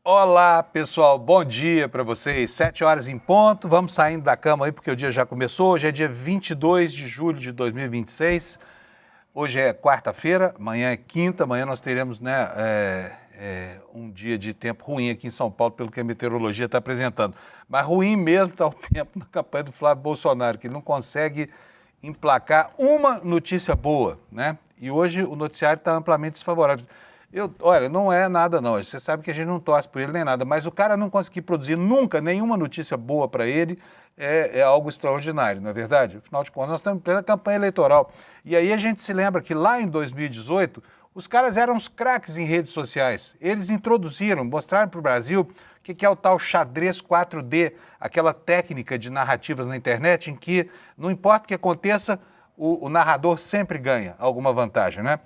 Olá, pessoal, bom dia para vocês. 7 horas em ponto, vamos saindo da cama aí porque o dia já começou. Hoje é dia 22 de julho de 2026. Hoje é quarta-feira, amanhã é quinta, amanhã nós teremos um dia de tempo ruim aqui em São Paulo, pelo que a meteorologia está apresentando. Mas ruim mesmo está o tempo na campanha do Flávio Bolsonaro, que ele não consegue emplacar uma notícia boa, né? E hoje o noticiário está amplamente desfavorável. Olha, não é nada não, você sabe que a gente não torce por ele nem nada, mas o cara não conseguir produzir nunca nenhuma notícia boa para ele é algo extraordinário, não é verdade? Afinal de contas, nós estamos em plena campanha eleitoral. E aí a gente se lembra que lá em 2018, os caras eram os craques em redes sociais. Eles introduziram, mostraram para o Brasil o que é o tal xadrez 4D, aquela técnica de narrativas na internet em que, não importa o que aconteça, o narrador sempre ganha alguma vantagem, né?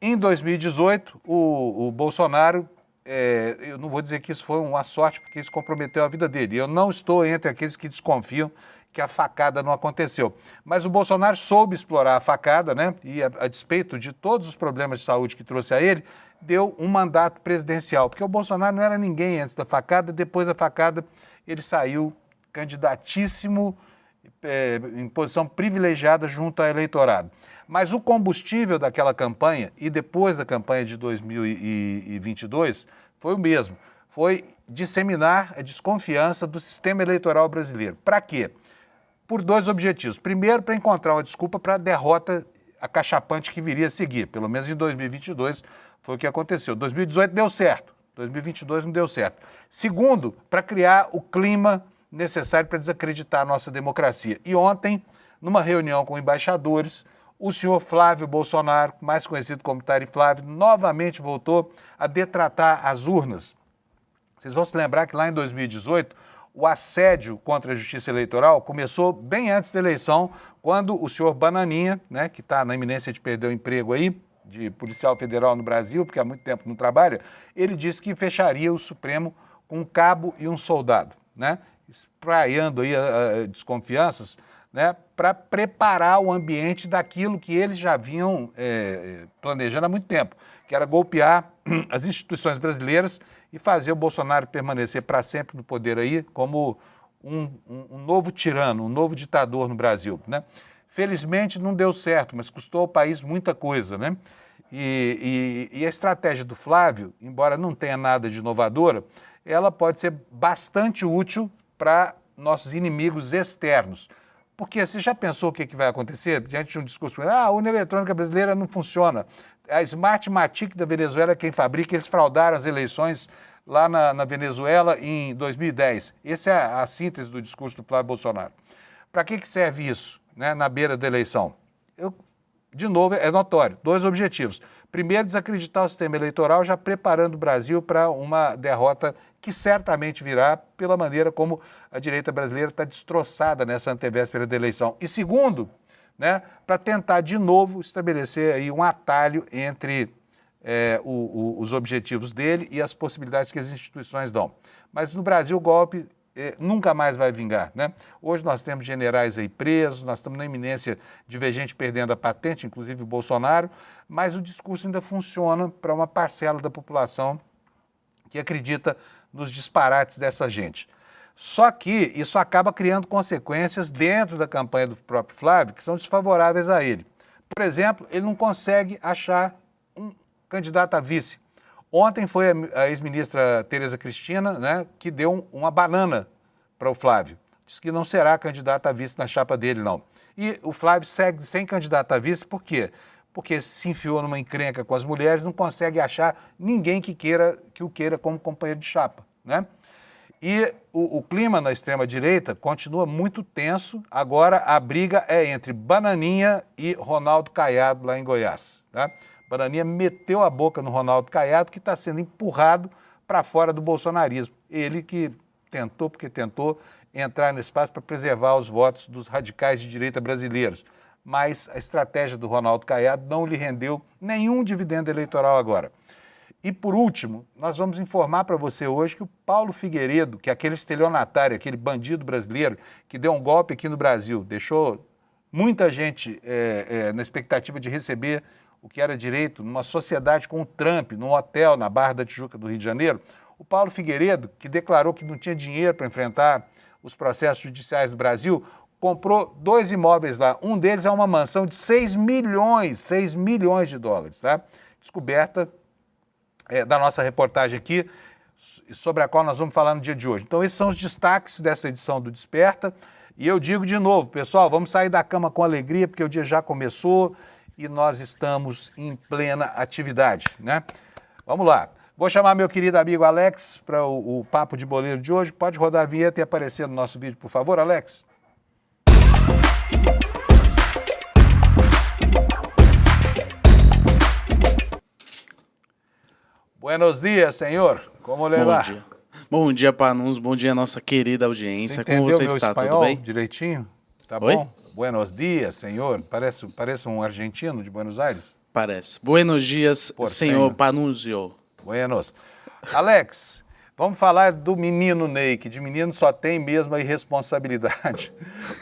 Em 2018, o Bolsonaro, eu não vou dizer que isso foi uma sorte, porque isso comprometeu a vida dele. Eu não estou entre aqueles que desconfiam que a facada não aconteceu. Mas o Bolsonaro soube explorar a facada, né? E a despeito de todos os problemas de saúde que trouxe a ele, deu um mandato presidencial. Porque o Bolsonaro não era ninguém antes da facada, depois da facada ele saiu candidatíssimo, em posição privilegiada junto ao eleitorado. Mas o combustível daquela campanha e depois da campanha de 2022 foi o mesmo. Foi disseminar a desconfiança do sistema eleitoral brasileiro. Para quê? Por dois objetivos. Primeiro, para encontrar uma desculpa para a derrota acachapante que viria a seguir. Pelo menos em 2022 foi o que aconteceu. 2018 deu certo, 2022 não deu certo. Segundo, para criar o clima necessário para desacreditar a nossa democracia. E ontem, numa reunião com embaixadores, o senhor Flávio Bolsonaro, mais conhecido como Tari Flávio, novamente voltou a detratar as urnas. Vocês vão se lembrar que lá em 2018, o assédio contra a justiça eleitoral começou bem antes da eleição, quando o senhor Bananinha, né, que está na iminência de perder o emprego aí, de policial federal no Brasil, porque há muito tempo não trabalha, ele disse que fecharia o Supremo com um cabo e um soldado, né? Espraiando aí desconfianças, né, para preparar o ambiente daquilo que eles já vinham planejando há muito tempo, que era golpear as instituições brasileiras e fazer o Bolsonaro permanecer para sempre no poder aí como um novo tirano, um novo ditador no Brasil, né? Felizmente não deu certo, mas custou ao país muita coisa, né? E a estratégia do Flávio, embora não tenha nada de inovadora, ela pode ser bastante útil para nossos inimigos externos. Porque você já pensou o que vai acontecer diante de um discurso? A urna eletrônica brasileira não funciona. A Smartmatic da Venezuela é quem fabrica, eles fraudaram as eleições lá na Venezuela em 2010. Essa é a síntese do discurso do Flávio Bolsonaro. Para que serve isso, né, na beira da eleição? De novo, é notório, dois objetivos. Primeiro, desacreditar o sistema eleitoral, já preparando o Brasil para uma derrota que certamente virá pela maneira como a direita brasileira está destroçada nessa antevéspera da eleição. E segundo, né, para tentar de novo estabelecer aí um atalho entre os objetivos dele e as possibilidades que as instituições dão. Mas no Brasil o golpe nunca mais vai vingar, né? Hoje nós temos generais aí presos, nós estamos na iminência de ver gente perdendo a patente, inclusive o Bolsonaro, mas o discurso ainda funciona para uma parcela da população que acredita nos disparates dessa gente. Só que isso acaba criando consequências dentro da campanha do próprio Flávio que são desfavoráveis a ele. Por exemplo, ele não consegue achar um candidato a vice. Ontem foi a ex-ministra Tereza Cristina, né, que deu uma banana para o Flávio. Diz que não será candidata a vice na chapa dele, não. E o Flávio segue sem candidato a vice, por quê? Porque se enfiou numa encrenca com as mulheres, não consegue achar ninguém que o queira como companheiro de chapa, né? E o clima na extrema-direita continua muito tenso. Agora a briga é entre Bananinha e Ronaldo Caiado, lá em Goiás, né? Bananinha meteu a boca no Ronaldo Caiado, que está sendo empurrado para fora do bolsonarismo. Ele que tentou entrar no espaço para preservar os votos dos radicais de direita brasileiros. Mas a estratégia do Ronaldo Caiado não lhe rendeu nenhum dividendo eleitoral agora. E, por último, nós vamos informar para você hoje que o Paulo Figueiredo, que é aquele estelionatário, aquele bandido brasileiro que deu um golpe aqui no Brasil, deixou muita gente na expectativa de receber o que era direito numa sociedade com o Trump, num hotel na Barra da Tijuca do Rio de Janeiro, O Paulo Figueiredo, que declarou que não tinha dinheiro para enfrentar os processos judiciais do Brasil, comprou 2 imóveis lá. Um deles é uma mansão de 6 milhões de dólares, tá? Descoberta da nossa reportagem aqui, sobre a qual nós vamos falar no dia de hoje. Então, esses são os destaques dessa edição do Desperta. E eu digo de novo, pessoal, vamos sair da cama com alegria, porque o dia já começou e nós estamos em plena atividade, né? Vamos lá. Vou chamar meu querido amigo Alex para o Papo de Boleiro de hoje. Pode rodar a vinheta e aparecer no nosso vídeo, por favor, Alex? Buenos dias, senhor. Como le va? Bom dia. Bom dia, Panuns. Bom dia, nossa querida audiência. Como você está? Espanhol, Tudo bem? Direitinho? Tá Oi? bom? Buenos dias, senhor. Parece um argentino de Buenos Aires. Parece. Buenos dias, Portenho. senhor Panunzio. Buenos. Alex, vamos falar do menino Ney, que de menino só tem mesmo a irresponsabilidade.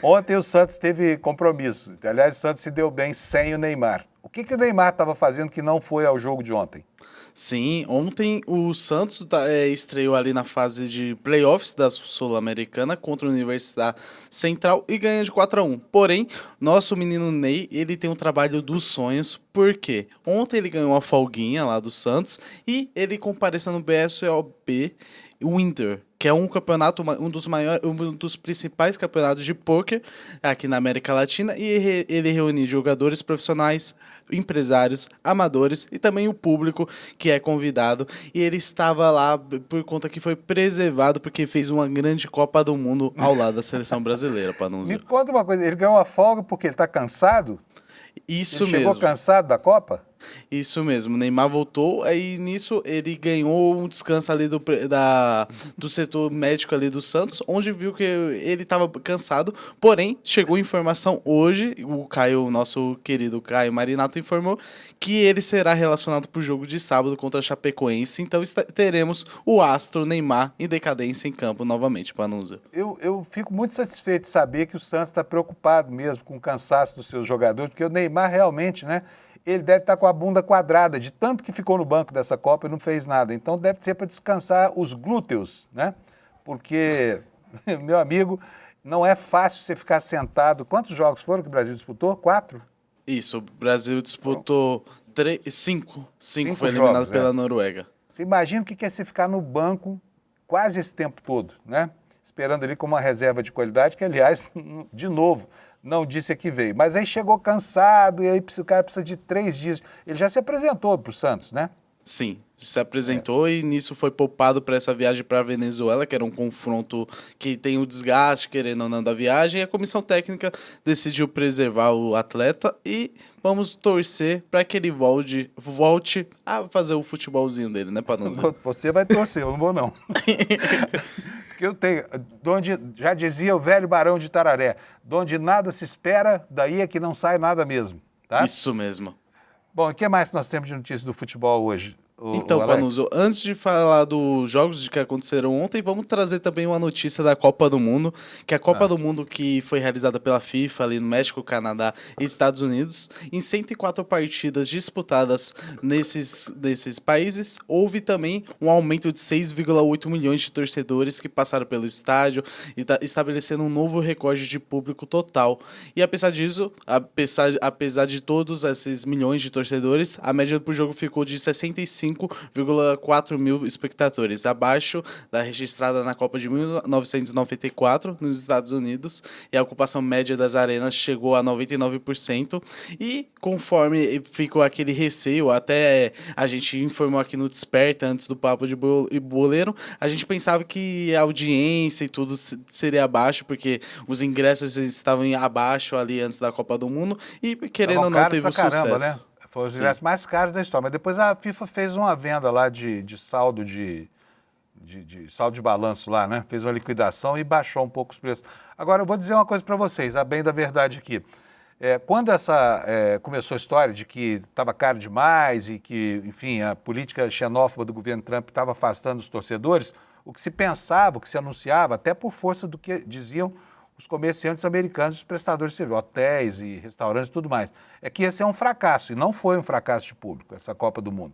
Ontem o Santos teve compromisso. Aliás, o Santos se deu bem sem o Neymar. O que o Neymar estava fazendo que não foi ao jogo de ontem? Sim, ontem o Santos estreou ali na fase de playoffs da Sul-Americana contra a Universidade Central e ganha de 4-1. Porém, nosso menino Ney, ele tem um trabalho dos sonhos, porque ontem ele ganhou uma folguinha lá do Santos e ele compareceu no BSOP Winter, que é um campeonato, um dos principais campeonatos de pôquer aqui na América Latina, e ele reúne jogadores profissionais, empresários, amadores e também o público que é convidado, e ele estava lá por conta que foi preservado porque fez uma grande Copa do Mundo ao lado da seleção brasileira, Panunzio. Me conta uma coisa, ele ganhou uma folga porque ele está cansado? Isso Ele mesmo. chegou cansado da Copa? Isso mesmo, o Neymar voltou, aí nisso ele ganhou um descanso ali do setor médico ali do Santos, onde viu que ele estava cansado, porém chegou informação hoje, o nosso querido Caio Marinato informou que ele será relacionado para o jogo de sábado contra a Chapecoense, então teremos o astro Neymar em decadência em campo novamente, Panunzio. Eu fico muito satisfeito de saber que o Santos está preocupado mesmo com o cansaço dos seus jogadores, porque o Neymar realmente, né? Ele deve estar com a bunda quadrada, de tanto que ficou no banco dessa Copa e não fez nada. Então deve ser para descansar os glúteos, né? Porque, meu amigo, não é fácil você ficar sentado. Quantos jogos foram que o Brasil disputou? 4? Isso, o Brasil disputou 5. 5 foi jogos, eliminado pela Noruega. Você imagina o que é você ficar no banco quase esse tempo todo, né? Esperando ali como uma reserva de qualidade, que, aliás, de novo, não disse a que veio. Mas aí chegou cansado, e aí o cara precisa de 3 dias. Ele já se apresentou para o Santos, né? Sim, se apresentou e nisso foi poupado para essa viagem para a Venezuela, que era um confronto que tem o desgaste, querendo ou não, da viagem, e a comissão técnica decidiu preservar o atleta e vamos torcer para que ele volte a fazer o futebolzinho dele, né, Panunzio? Você vai torcer, eu não vou não. Porque eu tenho, onde já dizia o velho barão de Tararé, de onde nada se espera, daí é que não sai nada mesmo, tá? Isso mesmo. Bom, o que mais nós temos de notícias do futebol hoje? Então, Panunzio, antes de falar dos jogos que aconteceram ontem, vamos trazer também uma notícia da Copa do Mundo, que a Copa do Mundo que foi realizada pela FIFA ali no México, Canadá e Estados Unidos, em 104 partidas disputadas nesses países, houve também um aumento de 6,8 milhões de torcedores que passaram pelo estádio, estabelecendo um novo recorde de público total. E apesar disso, apesar de todos esses milhões de torcedores, a média por jogo ficou de 65,4 mil espectadores, abaixo da registrada na Copa de 1994 nos Estados Unidos, e a ocupação média das arenas chegou a 99%, e conforme ficou aquele receio, até a gente informou aqui no Desperta, antes do Papo de Boleiro, a gente pensava que a audiência e tudo seria abaixo, porque os ingressos estavam abaixo ali antes da Copa do Mundo, e querendo ou não teve o sucesso. Né? Foi os ingressos mais caros da história. Mas depois a FIFA fez uma venda lá de saldo de saldo de balanço lá, né? Fez uma liquidação e baixou um pouco os preços. Agora, eu vou dizer uma coisa para vocês, a bem da verdade aqui. Quando começou a história de que estava caro demais e que, enfim, a política xenófoba do governo Trump estava afastando os torcedores, o que se pensava, o que se anunciava, até por força do que diziam os comerciantes americanos, os prestadores de serviço, hotéis e restaurantes e tudo mais, é que esse é um fracasso, e não foi um fracasso de público, essa Copa do Mundo.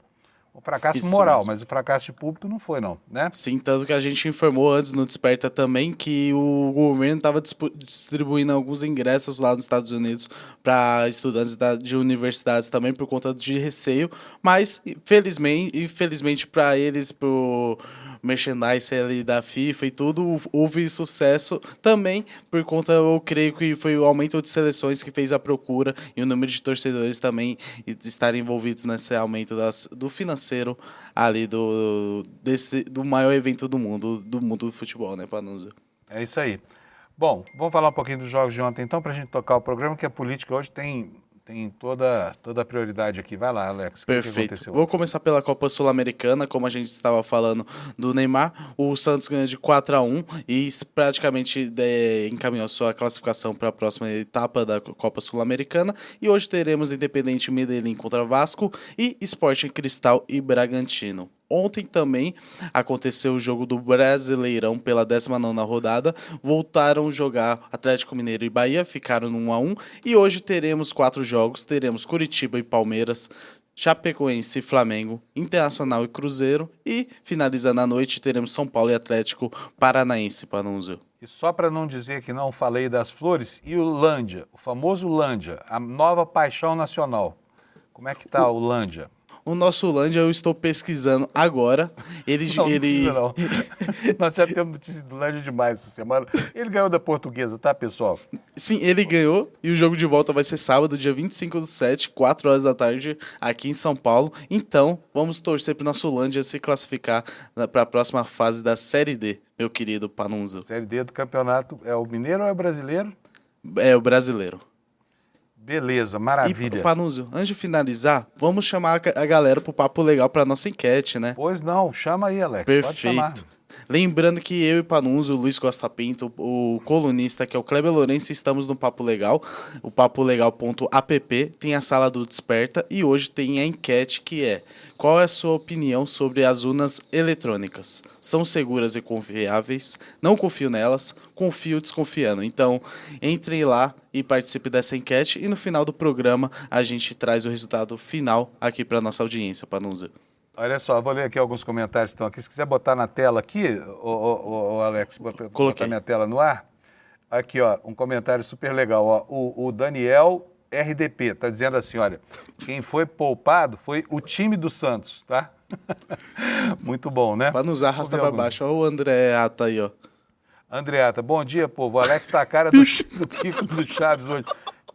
O fracasso Isso moral, mesmo. mas o fracasso de público não foi, não, né? Sim, tanto que a gente informou antes no Desperta também que o governo estava distribuindo alguns ingressos lá nos Estados Unidos para estudantes de universidades também por conta de receio, mas infelizmente para eles, pro merchandise ali da FIFA e tudo, houve sucesso também por conta, eu creio que foi o aumento de seleções que fez a procura e o número de torcedores também estarem envolvidos nesse aumento do financeiro ali do maior evento do mundo do futebol, né, Panuso? É isso aí. Bom, vamos falar um pouquinho dos jogos de ontem, então, para a gente tocar o programa, que a política hoje tem toda a prioridade aqui. Vai lá, Alex. O que Perfeito. aconteceu? Vou começar pela Copa Sul-Americana, como a gente estava falando do Neymar. O Santos ganhou de 4-1 e praticamente encaminhou sua classificação para a próxima etapa da Copa Sul-Americana. E hoje teremos Independente Medellín contra Vasco e Sporting Cristal e Bragantino. Ontem também aconteceu o jogo do Brasileirão pela 19ª rodada. Voltaram a jogar Atlético Mineiro e Bahia, ficaram no 1-1. E hoje teremos 4 jogos. Teremos Curitiba e Palmeiras, Chapecoense e Flamengo, Internacional e Cruzeiro. E, finalizando a noite, teremos São Paulo e Atlético Paranaense, Panunzio. E só para não dizer que não falei das flores, e o Lândia, o famoso Lândia, a nova paixão nacional. Como é que tá o Lândia? O nosso Lândia eu estou pesquisando agora. Não precisa não. Nós já temos notícia do Lândia demais essa semana. Ele ganhou da Portuguesa, tá, pessoal? Sim, ele ganhou e o jogo de volta vai ser sábado, dia 25/7, 4 horas da tarde, aqui em São Paulo. Então, vamos torcer para o nosso Lândia se classificar para a próxima fase da Série D, meu querido Panunzo. Série D do campeonato é o mineiro ou é o brasileiro? É o brasileiro. Beleza, maravilha. E, Panunzio, antes de finalizar, vamos chamar a galera pro Papo Legal pra nossa enquete, né? Pois não, chama aí, Alex. Pode chamar. Perfeito. Lembrando que eu e Panunzio, o Luiz Costa Pinto, o colunista, que é o Kleber Lourenço, estamos no Papo Legal, o papolegal.app, tem a sala do Desperta e hoje tem a enquete que é: qual é a sua opinião sobre as urnas eletrônicas? São seguras e confiáveis? Não confio nelas, confio desconfiando. Então, entre lá e participe dessa enquete e no final do programa a gente traz o resultado final aqui para nossa audiência, Panunzio. Olha só, vou ler aqui alguns comentários que estão aqui. Se quiser botar na tela aqui, ô Alex, botar minha tela no ar. Aqui, ó, um comentário super legal. Ó. O Daniel RDP está dizendo assim, olha, quem foi poupado foi o time do Santos, tá? Muito bom, né? Para nos arrastar para baixo. Olha o André Ata aí, ó. Andreata, bom dia, povo. O Alex tá a cara do Kiko do Chaves hoje.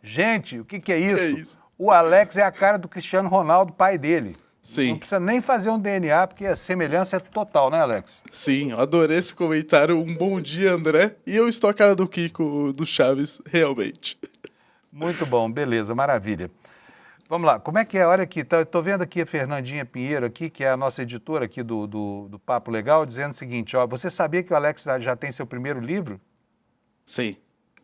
Gente, o que é isso? Que é isso? O Alex é a cara do Cristiano Ronaldo, pai dele. Sim. Não precisa nem fazer um DNA, porque a semelhança é total, né, Alex? Sim, eu adorei esse comentário. Um bom dia, André. E eu estou a cara do Kiko do Chaves, realmente. Muito bom, beleza, maravilha. Vamos lá, como é que é? Olha aqui, estou vendo aqui a Fernandinha Pinheiro, aqui, que é a nossa editora aqui do Papo Legal, dizendo o seguinte, ó, você sabia que o Alex já tem seu primeiro livro? Sim.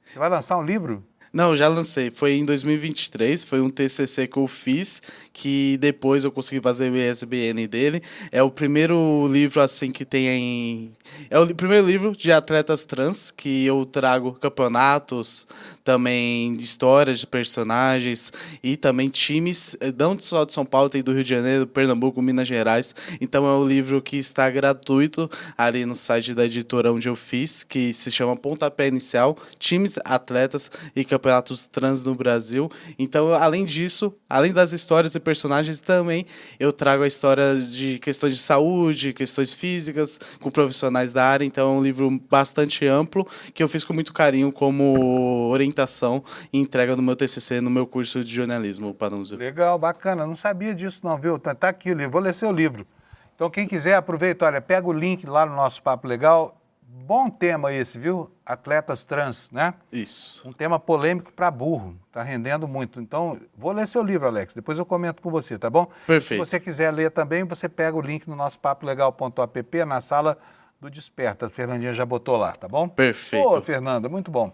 Você vai lançar um livro? Não, já lancei. Foi em 2023, foi um TCC que eu fiz, que depois eu consegui fazer o ISBN dele. É o primeiro livro, assim, que tem... É o primeiro livro de atletas trans, que eu trago campeonatos, também histórias de personagens e também times, não só de São Paulo, tem do Rio de Janeiro, Pernambuco, Minas Gerais. Então é um livro que está gratuito ali no site da editora onde eu fiz, que se chama Pontapé Inicial, Times, Atletas e Campeonatos Trans no Brasil. Então, além disso, além das histórias e personagens, também eu trago a história de questões de saúde, questões físicas, com profissionais da área. Então, é um livro bastante amplo, que eu fiz com muito carinho como orientação e entrega no meu TCC, no meu curso de jornalismo, Panunzio. Legal, bacana. Não sabia disso não, viu? Tá aqui o livro. Vou ler seu livro. Então, quem quiser, aproveita, olha, pega o link lá no nosso Papo Legal. Bom tema esse, viu? Atletas trans, né? Isso. Um tema polêmico para burro. Tá rendendo muito. Então, vou ler seu livro, Alex. Depois eu comento com você, tá bom? Perfeito. Se você quiser ler também, você pega o link no nosso papolegal.app, na sala do Desperta. A Fernandinha já botou lá, tá bom? Perfeito. Ô, Fernanda, muito bom.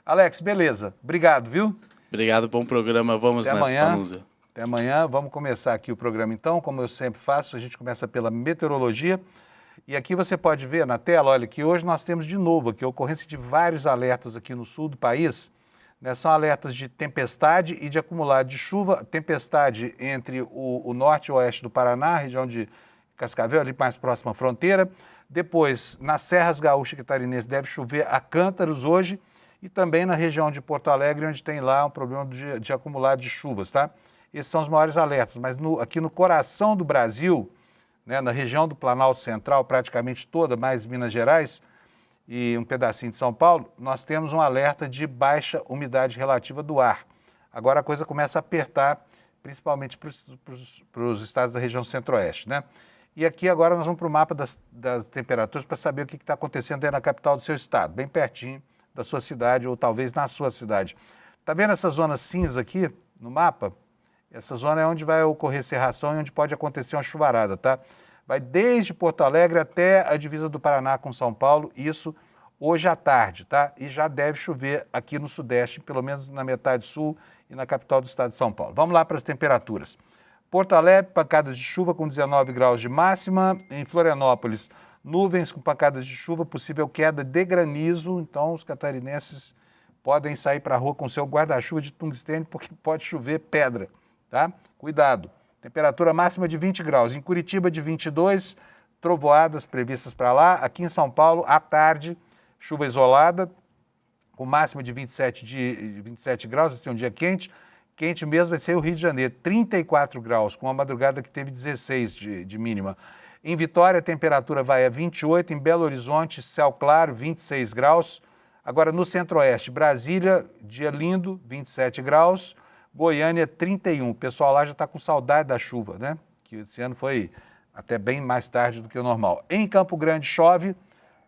Alex, beleza. Obrigado, viu? Obrigado, bom programa. Vamos Até nessa, amanhã. Panunzio. Até amanhã. Vamos começar aqui o programa, então. Como eu sempre faço, a gente começa pela meteorologia. E aqui você pode ver na tela, olha, que hoje nós temos de novo aqui a ocorrência de vários alertas aqui no sul do país, né? São alertas de tempestade e de acumulado de chuva. Tempestade entre o norte e o oeste do Paraná, região de Cascavel, ali mais próxima à fronteira. Depois, nas Serras Gaúcha e Catarinense, deve chover a cântaros hoje. E também na região de Porto Alegre, onde tem lá um problema de acumulado de chuvas, tá? Esses são os maiores alertas. Mas aqui no coração do Brasil, né, na região do Planalto Central, praticamente toda, mais Minas Gerais e um pedacinho de São Paulo, nós temos um alerta de baixa umidade relativa do ar. Agora a coisa começa a apertar, principalmente para os estados da região centro-oeste, né? E aqui agora nós vamos para o mapa das temperaturas para saber o que está acontecendo aí na capital do seu estado, bem pertinho da sua cidade ou talvez na sua cidade. Está vendo essa zona cinza aqui no mapa? Essa zona é onde vai ocorrer cerração e onde pode acontecer uma chuvarada, tá? Vai desde Porto Alegre até a divisa do Paraná com São Paulo, isso hoje à tarde, tá? E já deve chover aqui no Sudeste, pelo menos na metade sul e na capital do estado de São Paulo. Vamos lá para as temperaturas. Porto Alegre, pancadas de chuva com 19 graus de máxima. Em Florianópolis, nuvens com pancadas de chuva, possível queda de granizo. Então, os catarinenses podem sair para a rua com seu guarda-chuva de tungstênio, porque pode chover pedra, tá? Cuidado. Temperatura máxima de 20 graus. Em Curitiba, de 22, trovoadas previstas para lá. Aqui em São Paulo, à tarde, chuva isolada, com máxima de 27 graus, vai ser um dia quente. Quente mesmo vai ser o Rio de Janeiro, 34 graus, com uma madrugada que teve 16 de mínima. Em Vitória, a temperatura vai a 28, em Belo Horizonte, céu claro, 26 graus. Agora, no Centro-Oeste, Brasília, dia lindo, 27 graus. Goiânia, 31. O pessoal lá já está com saudade da chuva, né? Que esse ano foi até bem mais tarde do que o normal. Em Campo Grande, chove,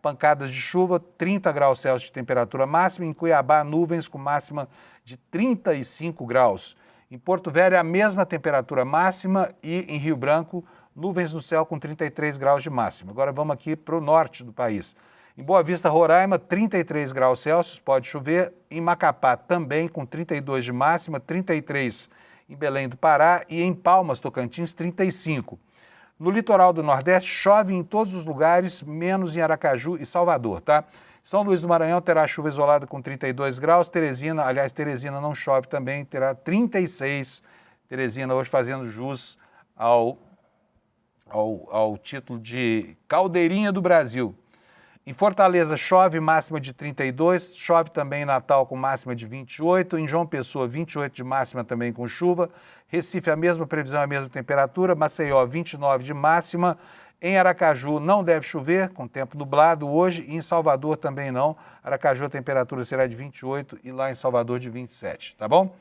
pancadas de chuva, 30 graus Celsius de temperatura máxima. Em Cuiabá, nuvens com máxima de 35 graus. Em Porto Velho, a mesma temperatura máxima. E em Rio Branco, nuvens no céu com 33 graus de máxima. Agora vamos aqui para o norte do país. Em Boa Vista, Roraima, 33 graus Celsius, pode chover. Em Macapá, também com 32 de máxima, 33 em Belém do Pará. E em Palmas, Tocantins, 35. No litoral do Nordeste, chove em todos os lugares, menos em Aracaju e Salvador, tá? São Luís do Maranhão terá chuva isolada com 32 graus. Teresina não chove também, terá 36. Teresina hoje fazendo jus ao título de Caldeirinha do Brasil. Em Fortaleza, chove, máxima de 32, chove também em Natal com máxima de 28, em João Pessoa, 28 de máxima também com chuva, Recife, a mesma previsão, a mesma temperatura, Maceió, 29 de máxima, em Aracaju não deve chover, com tempo nublado hoje, e em Salvador também não, Aracaju a temperatura será de 28 e lá em Salvador de 27, tá bom?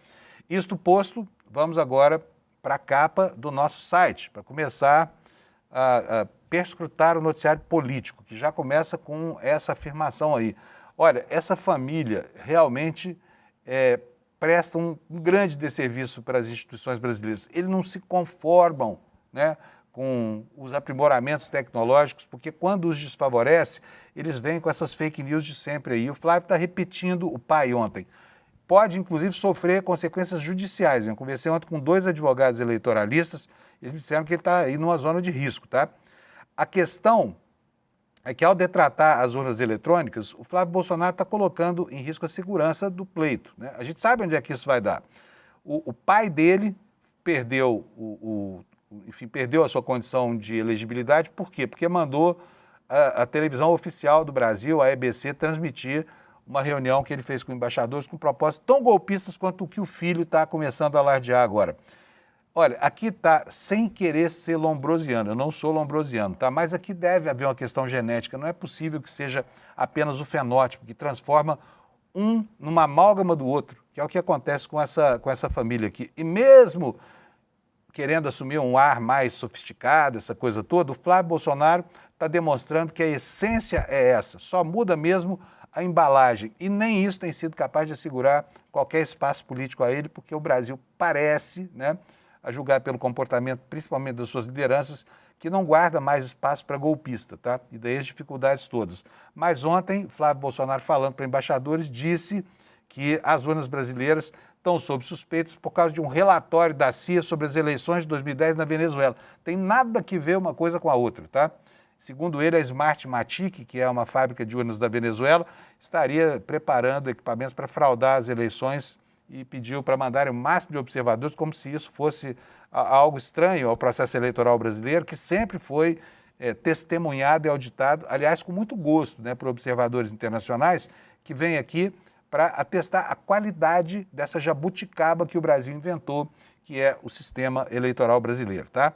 Isto posto, vamos agora para a capa do nosso site, para começar a perscrutar o noticiário político, que já começa com essa afirmação aí. Olha, essa família realmente presta um grande desserviço para as instituições brasileiras. Eles não se conformam, né, com os aprimoramentos tecnológicos, porque quando os desfavorece, eles vêm com essas fake news de sempre aí. O Flávio está repetindo o pai ontem. Pode, inclusive, sofrer consequências judiciais. Eu conversei ontem com 2 advogados eleitoralistas, eles me disseram que ele está aí numa zona de risco, tá? A questão é que, ao detratar as urnas eletrônicas, o Flávio Bolsonaro está colocando em risco a segurança do pleito, né? A gente sabe onde é que isso vai dar. O pai dele perdeu, perdeu a sua condição de elegibilidade, por quê? Porque mandou a televisão oficial do Brasil, a EBC, transmitir uma reunião que ele fez com embaixadores com propósitos tão golpistas quanto o que o filho está começando a alardear agora. Olha, aqui está, sem querer ser lombrosiano, eu não sou lombrosiano, tá? Mas aqui deve haver uma questão genética, não é possível que seja apenas o fenótipo que transforma um numa amálgama do outro, que é o que acontece com essa família aqui. E mesmo querendo assumir um ar mais sofisticado, essa coisa toda, o Flávio Bolsonaro está demonstrando que a essência é essa, só muda mesmo a embalagem, e nem isso tem sido capaz de assegurar qualquer espaço político a ele, porque o Brasil parece, né, a julgar pelo comportamento, principalmente das suas lideranças, que não guarda mais espaço para golpista, tá? E daí as dificuldades todas. Mas ontem, Flávio Bolsonaro, falando para embaixadores, disse que as urnas brasileiras estão sob suspeitos por causa de um relatório da CIA sobre as eleições de 2010 na Venezuela. Tem nada que ver uma coisa com a outra, tá? Segundo ele, a Smartmatic, que é uma fábrica de urnas da Venezuela, estaria preparando equipamentos para fraudar as eleições e pediu para mandarem o máximo de observadores, como se isso fosse algo estranho ao processo eleitoral brasileiro, que sempre foi testemunhado e auditado, aliás, com muito gosto, né, por observadores internacionais que vêm aqui para atestar a qualidade dessa jabuticaba que o Brasil inventou, que é o sistema eleitoral brasileiro, tá?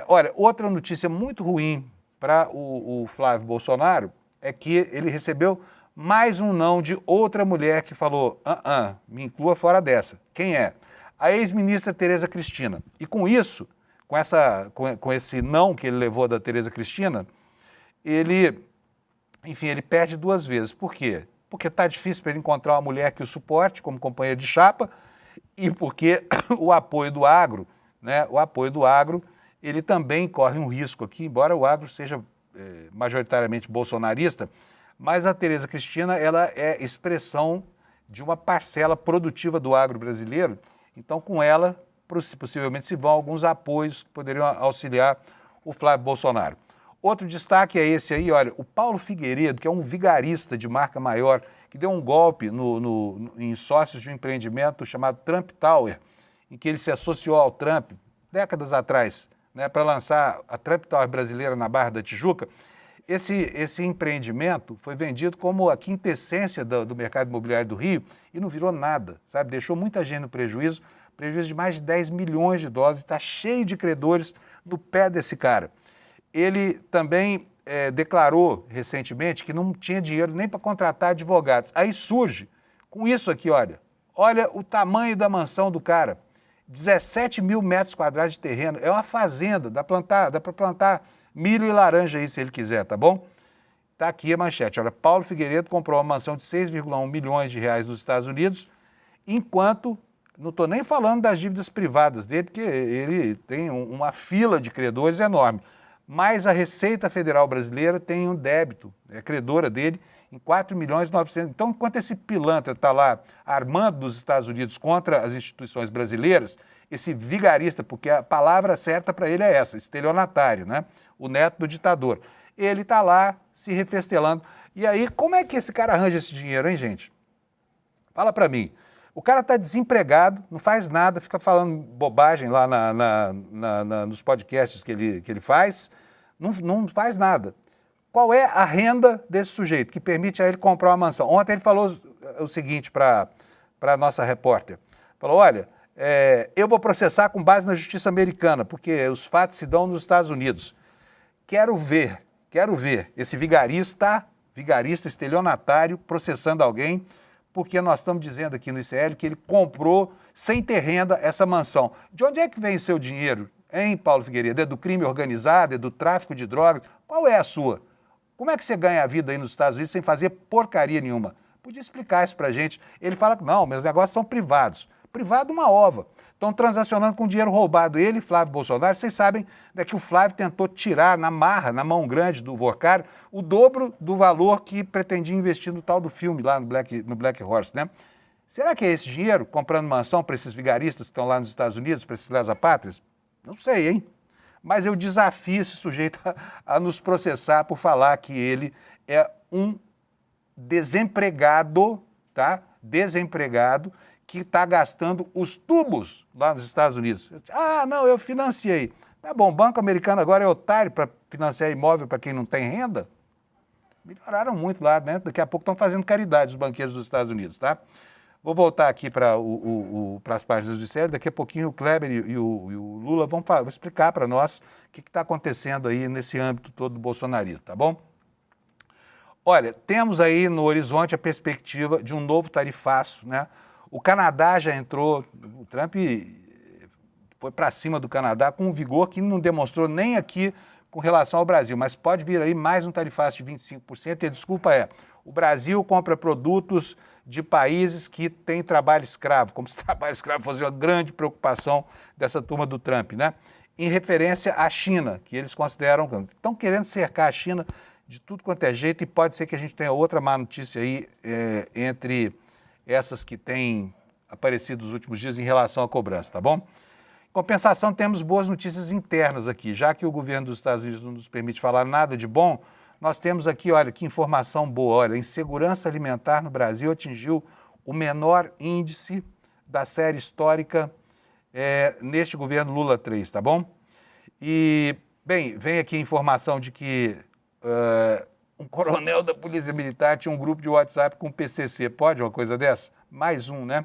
Olha, outra notícia muito ruim para o Flávio Bolsonaro é que ele recebeu mais um não de outra mulher que falou, me inclua fora dessa. Quem é? A ex-ministra Tereza Cristina. E com isso, com esse não que ele levou da Tereza Cristina, ele perde duas vezes. Por quê? Porque está difícil para ele encontrar uma mulher que o suporte como companheiro de chapa e porque o apoio do agro, né, ele também corre um risco aqui, embora o agro seja majoritariamente bolsonarista, mas a Tereza Cristina ela é expressão de uma parcela produtiva do agro brasileiro, então com ela possivelmente se vão alguns apoios que poderiam auxiliar o Flávio Bolsonaro. Outro destaque é esse aí, olha, o Paulo Figueiredo, que é um vigarista de marca maior, que deu um golpe em sócios de um empreendimento chamado Trump Tower, em que ele se associou ao Trump décadas atrás, né, para lançar a Trump Tower brasileira na Barra da Tijuca. Esse empreendimento foi vendido como a quintessência do mercado imobiliário do Rio e não virou nada, sabe? Deixou muita gente no prejuízo de mais de 10 milhões de dólares, está cheio de credores no pé desse cara. Ele também declarou recentemente que não tinha dinheiro nem para contratar advogados. Aí surge com isso aqui, olha o tamanho da mansão do cara, 17 mil metros quadrados de terreno, é uma fazenda, dá para plantar milho e laranja aí se ele quiser, tá bom? Tá aqui a manchete, olha, Paulo Figueiredo comprou uma mansão de 6,1 milhões de reais nos Estados Unidos, enquanto, não estou nem falando das dívidas privadas dele, porque ele tem uma fila de credores enorme, mas a Receita Federal Brasileira tem um débito, é credora dele, em 4 milhões e 900. Então, enquanto esse pilantra está lá armando dos Estados Unidos contra as instituições brasileiras, esse vigarista, porque a palavra certa para ele é essa, estelionatário, né? O neto do ditador. Ele está lá se refestelando. E aí, como é que esse cara arranja esse dinheiro, hein, gente? Fala para mim. O cara está desempregado, não faz nada, fica falando bobagem lá nos podcasts que ele faz, não faz nada. Qual é a renda desse sujeito que permite a ele comprar uma mansão? Ontem ele falou o seguinte para a nossa repórter. Falou, olha, eu vou processar com base na justiça americana, porque os fatos se dão nos Estados Unidos. Quero ver esse vigarista estelionatário processando alguém, porque nós estamos dizendo aqui no ICL que ele comprou sem ter renda essa mansão. De onde é que vem seu dinheiro, hein, Paulo Figueiredo? É do crime organizado, é do tráfico de drogas? Qual é a sua? Como é que você ganha a vida aí nos Estados Unidos sem fazer porcaria nenhuma? Podia explicar isso pra gente. Ele fala que não, meus negócios são privados. Privado uma ova. Estão transacionando com dinheiro roubado. Ele, Flávio Bolsonaro, vocês sabem que o Flávio tentou tirar na marra, na mão grande do Vorcari, o dobro do valor que pretendia investir no tal do filme lá no Black Horse, né? Será que é esse dinheiro comprando mansão para esses vigaristas que estão lá nos Estados Unidos, para esses lesa-pátrias? Não sei, hein? Mas eu desafio esse sujeito a nos processar por falar que ele é um desempregado, tá? Desempregado, que está gastando os tubos lá nos Estados Unidos. Não, eu financiei. Tá bom, o Banco Americano agora é otário para financiar imóvel para quem não tem renda? Melhoraram muito lá, né? Daqui a pouco estão fazendo caridade os banqueiros dos Estados Unidos, tá? Vou voltar aqui para as páginas do ICL. Daqui a pouquinho o Kleber e o Lula vão explicar para nós o que está acontecendo aí nesse âmbito todo do bolsonarismo, tá bom? Olha, temos aí no horizonte a perspectiva de um novo tarifaço, né? O Canadá já entrou, o Trump foi para cima do Canadá com um vigor que não demonstrou nem aqui com relação ao Brasil, mas pode vir aí mais um tarifaço de 25%, e a desculpa é, o Brasil compra produtos de países que têm trabalho escravo, como se trabalho escravo fosse uma grande preocupação dessa turma do Trump, né? Em referência à China, que eles consideram, estão querendo cercar a China de tudo quanto é jeito, e pode ser que a gente tenha outra má notícia aí entre essas que têm aparecido nos últimos dias em relação à cobrança, tá bom? Compensação, temos boas notícias internas aqui. Já que o governo dos Estados Unidos não nos permite falar nada de bom, nós temos aqui, olha, que informação boa. Olha, a insegurança alimentar no Brasil atingiu o menor índice da série histórica neste governo Lula 3, tá bom? E, bem, vem aqui a informação de que um coronel da Polícia Militar tinha um grupo de WhatsApp com o PCC. Pode uma coisa dessa? Mais um, né?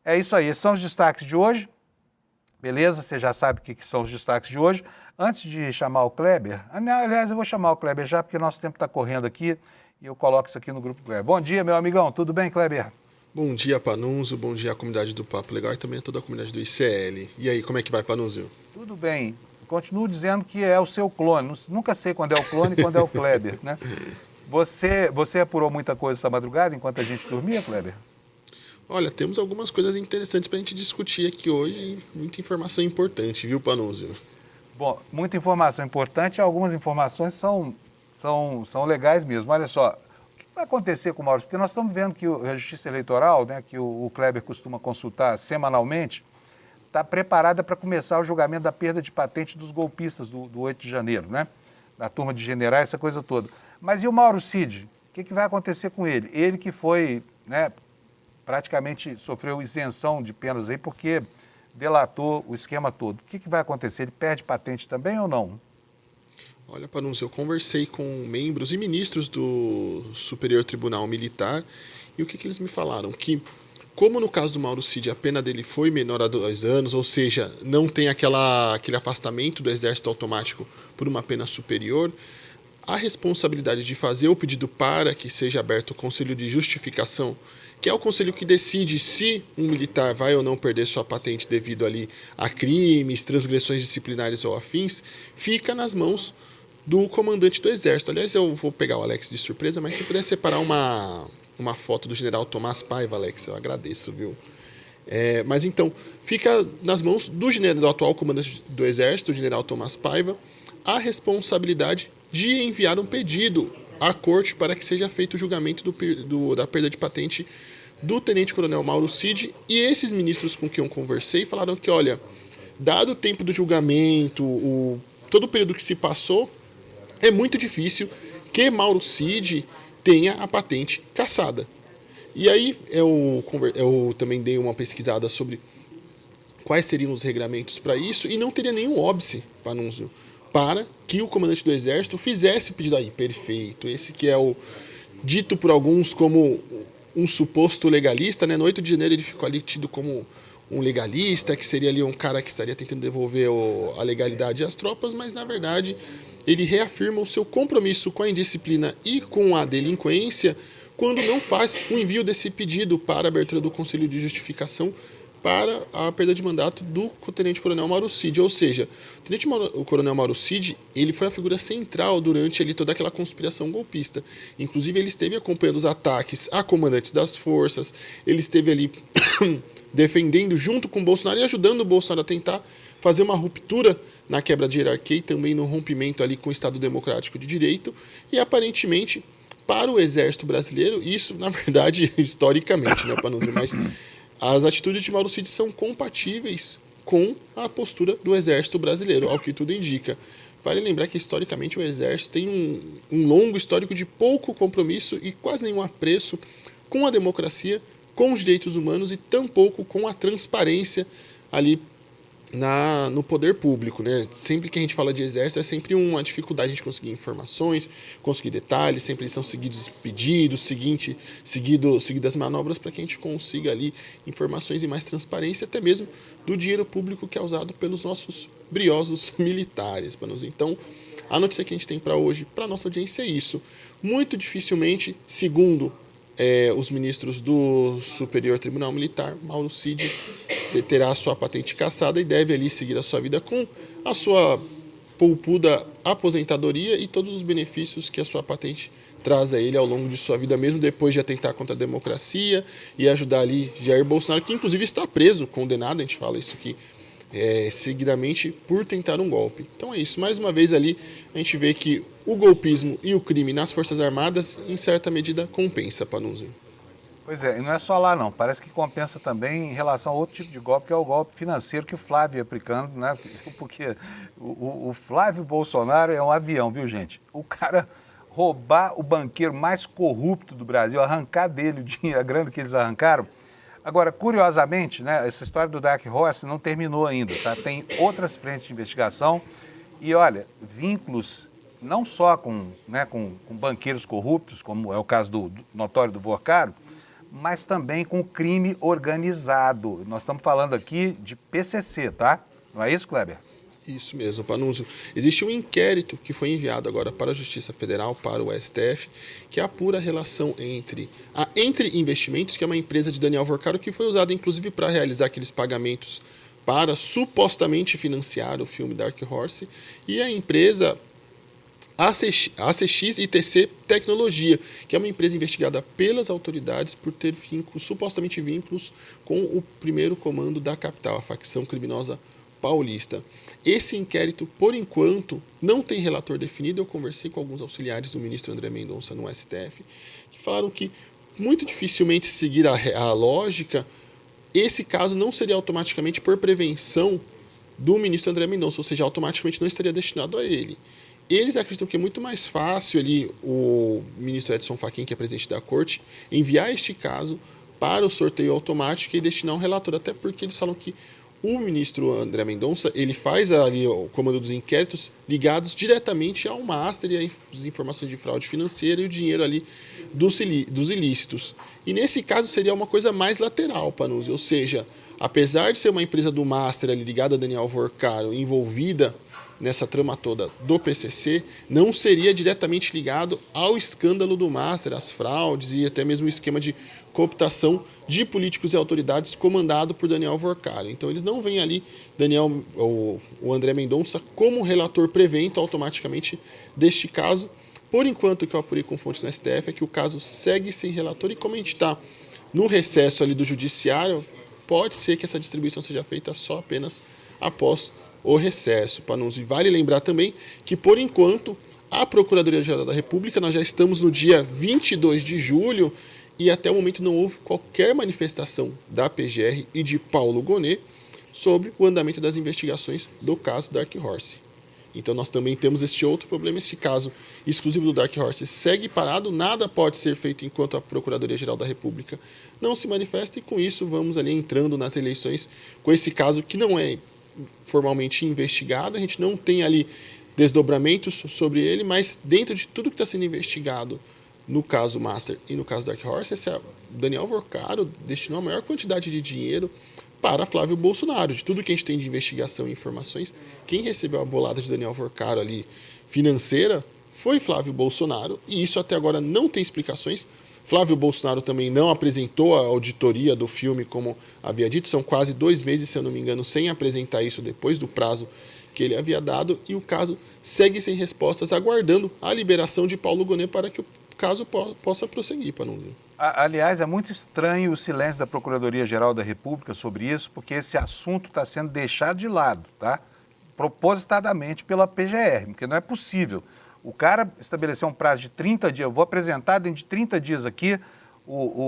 É isso aí, esses são os destaques de hoje. Beleza? Você já sabe o que são os destaques de hoje. Antes de chamar o Kleber, aliás, eu vou chamar o Kleber já, porque nosso tempo está correndo aqui e eu coloco isso aqui no grupo Kleber. Bom dia, meu amigão. Tudo bem, Kleber? Bom dia, Panunzio. Bom dia à comunidade do Papo Legal e também a toda a comunidade do ICL. E aí, como é que vai, Panunzio? Tudo bem. Continuo dizendo que é o seu clone. Nunca sei quando é o clone e quando é o Kleber, né? Você apurou muita coisa essa madrugada enquanto a gente dormia, Kleber? Olha, temos algumas coisas interessantes para a gente discutir aqui hoje. Muita informação importante, viu, Panunzio? Bom, muita informação importante. Algumas informações são legais mesmo. Olha só, o que vai acontecer com o Maurício? Porque nós estamos vendo que a Justiça Eleitoral, né, que o Kleber costuma consultar semanalmente, está preparada para começar o julgamento da perda de patente dos golpistas do 8 de janeiro, né? Da turma de generais, essa coisa toda. Mas e o Mauro Cid? O que vai acontecer com ele? Ele que foi, né, praticamente sofreu isenção de penas aí porque delatou o esquema todo. O que vai acontecer? Ele perde patente também ou não? Olha, Panunzio, eu conversei com membros e ministros do Superior Tribunal Militar e o que eles me falaram? Que, como no caso do Mauro Cid, a pena dele foi menor a 2 anos, ou seja, não tem aquele afastamento do exército automático por uma pena superior, a responsabilidade de fazer o pedido para que seja aberto o Conselho de Justificação, que é o conselho que decide se um militar vai ou não perder sua patente devido ali a crimes, transgressões disciplinares ou afins, fica nas mãos do comandante do Exército. Aliás, eu vou pegar o Alex de surpresa, mas se puder separar uma foto do general Tomás Paiva, Alex, eu agradeço, viu? Mas então, fica nas mãos do atual comandante do Exército, o general Tomás Paiva, a responsabilidade de enviar um pedido à corte para que seja feito o julgamento da perda de patente do tenente-coronel Mauro Cid. E esses ministros com quem eu conversei falaram que, olha, dado o tempo do julgamento, todo o período que se passou, é muito difícil que Mauro Cid tenha a patente cassada. E aí eu também dei uma pesquisada sobre quais seriam os regramentos para isso e não teria nenhum óbice, Panunzio, para que o comandante do Exército fizesse o pedido aí. Perfeito. Esse que é o dito por alguns como um suposto legalista, né? No 8 de janeiro ele ficou ali tido como um legalista, que seria ali um cara que estaria tentando devolver a legalidade às tropas, mas na verdade ele reafirma o seu compromisso com a indisciplina e com a delinquência quando não faz o envio desse pedido para a abertura do Conselho de Justificação para a perda de mandato do tenente-coronel Mauro Cid. Ou seja, o coronel Mauro Cid, ele foi a figura central durante ali toda aquela conspiração golpista. Inclusive, ele esteve acompanhando os ataques a comandantes das forças, ele esteve ali defendendo junto com o Bolsonaro e ajudando o Bolsonaro a tentar fazer uma ruptura na quebra de hierarquia e também no rompimento ali com o Estado Democrático de Direito. E, aparentemente, para o Exército Brasileiro, isso, na verdade, historicamente, né, para não dizer mais... As atitudes de Mauro Cid são compatíveis com a postura do Exército Brasileiro, ao que tudo indica. Vale lembrar que, historicamente, o Exército tem um longo histórico de pouco compromisso e quase nenhum apreço com a democracia, com os direitos humanos e tampouco com a transparência ali no poder público, né? Sempre que a gente fala de exército é sempre uma dificuldade de conseguir informações, conseguir detalhes, sempre são seguidos pedidos, seguidas manobras para que a gente consiga ali informações e mais transparência, até mesmo do dinheiro público que é usado pelos nossos briosos militares. Então, a notícia que a gente tem para hoje, para a nossa audiência, é isso. Muito dificilmente, segundo os ministros do Superior Tribunal Militar, Mauro Cid terá a sua patente cassada e deve ali seguir a sua vida com a sua poupuda aposentadoria e todos os benefícios que a sua patente traz a ele ao longo de sua vida, mesmo depois de atentar contra a democracia e ajudar ali Jair Bolsonaro, que inclusive está preso, condenado, a gente fala isso aqui, seguidamente por tentar um golpe. Então é isso, mais uma vez ali a gente vê que o golpismo e o crime nas Forças Armadas, em certa medida, compensa, Panunzio. Pois é, e não é só lá não, parece que compensa também em relação a outro tipo de golpe, que é o golpe financeiro que o Flávio ia aplicando, né? Porque o Flávio Bolsonaro é um avião, viu, gente? O cara roubar o banqueiro mais corrupto do Brasil, arrancar dele o dinheiro, a grana que eles arrancaram. Agora, curiosamente, né, essa história do Dark Horse não terminou ainda, tá? Tem outras frentes de investigação e, olha, vínculos não só com banqueiros corruptos, como é o caso do notório do Vorcaro, mas também com crime organizado. Nós estamos falando aqui de PCC, tá? Não é isso, Kleber? Isso mesmo, Panunzio. Existe um inquérito que foi enviado agora para a Justiça Federal, para o STF, que apura a relação entre a Entre Investimentos, que é uma empresa de Daniel Vorcaro, que foi usada inclusive para realizar aqueles pagamentos para supostamente financiar o filme Dark Horse, e a empresa ACX ITC Tecnologia, que é uma empresa investigada pelas autoridades por ter supostamente vínculos com o primeiro comando da capital, a facção criminosa paulista. Esse inquérito, por enquanto, não tem relator definido. Eu conversei com alguns auxiliares do ministro André Mendonça no STF, que falaram que, muito dificilmente seguir a lógica, esse caso não seria automaticamente por prevenção do ministro André Mendonça, ou seja, automaticamente não estaria destinado a ele. Eles acreditam que é muito mais fácil ali o ministro Edson Fachin, que é presidente da corte, enviar este caso para o sorteio automático e destinar um relator, até porque eles falam que o ministro André Mendonça, ele faz ali o comando dos inquéritos ligados diretamente ao master e às informações de fraude financeira e o dinheiro ali dos ilícitos. E nesse caso seria uma coisa mais lateral, Panunzio, ou seja, apesar de ser uma empresa do master ali ligada a Daniel Vorcaro, envolvida nessa trama toda do PCC, não seria diretamente ligado ao escândalo do master, às fraudes e até mesmo o esquema de cooptação de políticos e autoridades comandado por Daniel Vorcaro. Então eles não veem ali o André Mendonça como relator prevento automaticamente deste caso. Por enquanto, o que eu apurei com fontes no STF é que o caso segue sem relator, e como a gente está no recesso ali do judiciário, pode ser que essa distribuição seja feita só apenas após o recesso. Panunzio. Vale lembrar também que, por enquanto, a Procuradoria-Geral da República, nós já estamos no dia 22 de julho e até o momento não houve qualquer manifestação da PGR e de Paulo Gonet sobre o andamento das investigações do caso Dark Horse. Então nós também temos este outro problema, esse caso exclusivo do Dark Horse segue parado, nada pode ser feito enquanto a Procuradoria-Geral da República não se manifesta, e com isso vamos ali entrando nas eleições com esse caso que não é formalmente investigado, a gente não tem ali desdobramentos sobre ele, mas dentro de tudo que está sendo investigado no caso Master e no caso Dark Horse, Daniel Vorcaro destinou a maior quantidade de dinheiro para Flávio Bolsonaro. De tudo que a gente tem de investigação e informações, quem recebeu a bolada de Daniel Vorcaro ali financeira foi Flávio Bolsonaro, e isso até agora não tem explicações. Flávio Bolsonaro também não apresentou a auditoria do filme, como havia dito. São quase 2 meses, se eu não me engano, sem apresentar isso depois do prazo que ele havia dado. E o caso segue sem respostas, aguardando a liberação de Paulo Gonet para que o caso possa prosseguir, Panunzio. Aliás, é muito estranho o silêncio da Procuradoria-Geral da República sobre isso, porque esse assunto está sendo deixado de lado, tá? Propositadamente pela PGR, porque não é possível. O cara estabeleceu um prazo de 30 dias, eu vou apresentar dentro de 30 dias aqui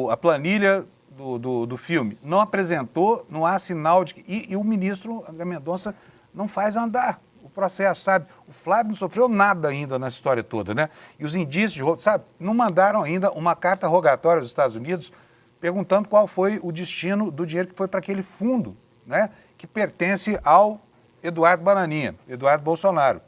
a planilha do filme. Não apresentou, não há sinal de... E o ministro André Mendonça não faz andar o processo, sabe? O Flávio não sofreu nada ainda nessa história toda, né? E os indícios de roubo, sabe? Não mandaram ainda uma carta rogatória dos Estados Unidos perguntando qual foi o destino do dinheiro que foi para aquele fundo, né? Que pertence ao Eduardo Bananinha, Eduardo Bolsonaro.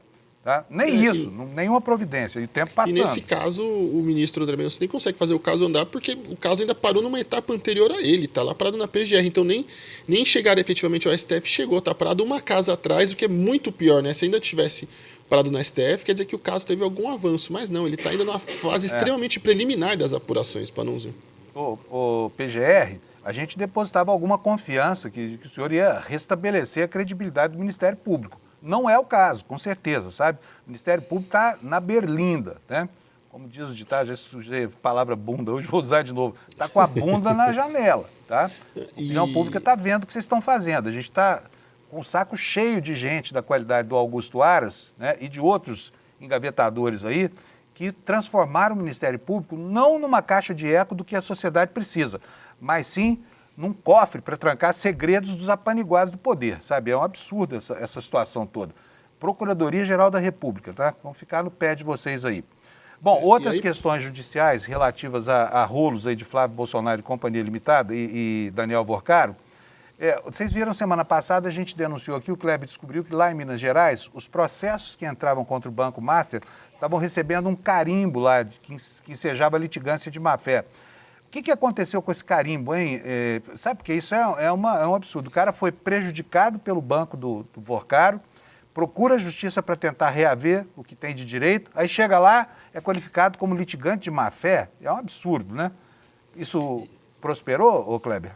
Tá? Nem isso, nenhuma providência, e o tempo passando. E nesse caso, o ministro André Mendonça nem consegue fazer o caso andar, porque o caso ainda parou numa etapa anterior a ele, está lá parado na PGR, então nem chegar efetivamente ao STF chegou, está parado uma casa atrás, o que é muito pior, né? Se ainda tivesse parado no STF, quer dizer que o caso teve algum avanço, mas não, ele está ainda numa fase extremamente preliminar das apurações, Panunzio. O PGR, a gente depositava alguma confiança que o senhor ia restabelecer a credibilidade do Ministério Público. Não é o caso, com certeza, sabe? O Ministério Público está na berlinda, né? Como diz o ditado, já sujei a palavra bunda, hoje vou usar de novo. Está com a bunda na janela, tá? A opinião pública está vendo o que vocês estão fazendo. A gente está com o saco cheio de gente da qualidade do Augusto Aras, né? E de outros engavetadores aí, que transformaram o Ministério Público não numa caixa de eco do que a sociedade precisa, mas sim num cofre para trancar segredos dos apaniguados do poder, sabe? É um absurdo essa situação toda. Procuradoria-Geral da República, tá? Vamos ficar no pé de vocês aí. Bom, outras questões judiciais relativas a rolos aí de Flávio Bolsonaro e Companhia Limitada e Daniel Vorcaro, vocês viram semana passada, a gente denunciou aqui, o Kleber descobriu que lá em Minas Gerais, os processos que entravam contra o Banco Master estavam recebendo um carimbo lá, que ensejava litigância de má-fé. O que aconteceu com esse carimbo, hein? Sabe, porque isso é um absurdo. O cara foi prejudicado pelo banco do Vorcaro, procura a justiça para tentar reaver o que tem de direito, aí chega lá, é qualificado como litigante de má-fé. É um absurdo, né? Isso prosperou, ô Kleber?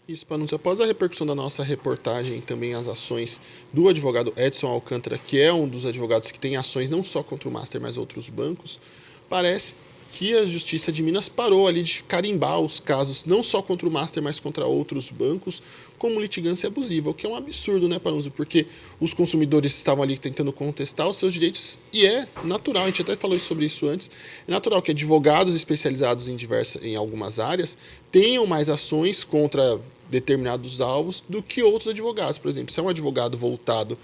Isso, Panunzio. Após a repercussão da nossa reportagem e também as ações do advogado Edson Alcântara, que é um dos advogados que tem ações não só contra o Master, mas outros bancos, parece que a Justiça de Minas parou ali de carimbar os casos, não só contra o Master, mas contra outros bancos, como litigância abusiva, o que é um absurdo, né, Panunzio? Porque os consumidores estavam ali tentando contestar os seus direitos e é natural, a gente até falou sobre isso antes, é natural que advogados especializados em algumas áreas tenham mais ações contra determinados alvos do que outros advogados. Por exemplo, se é um advogado voltado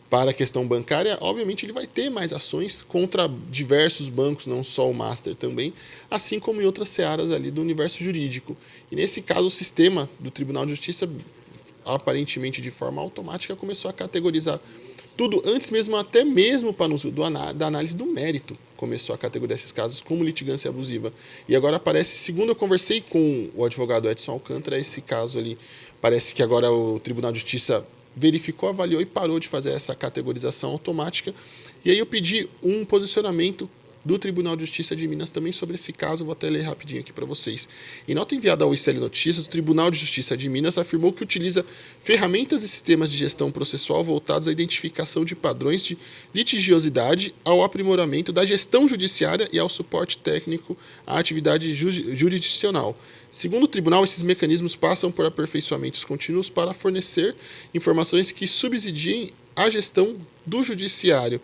para a questão bancária, obviamente ele vai ter mais ações contra diversos bancos, não só o Master também, assim como em outras searas ali do universo jurídico. E nesse caso, o sistema do Tribunal de Justiça, aparentemente de forma automática, começou a categorizar tudo, antes mesmo, até mesmo da análise do mérito, começou a categorizar esses casos como litigância abusiva. E agora parece, segundo eu conversei com o advogado Edson Alcântara, esse caso ali, parece que agora o Tribunal de Justiça verificou, avaliou e parou de fazer essa categorização automática. E aí eu pedi um posicionamento do Tribunal de Justiça de Minas também sobre esse caso, vou até ler rapidinho aqui para vocês. Em nota enviada ao ICL Notícias, o Tribunal de Justiça de Minas afirmou que utiliza ferramentas e sistemas de gestão processual voltados à identificação de padrões de litigiosidade, ao aprimoramento da gestão judiciária e ao suporte técnico à atividade jurisdicional. Segundo o tribunal, esses mecanismos passam por aperfeiçoamentos contínuos para fornecer informações que subsidiem a gestão do judiciário.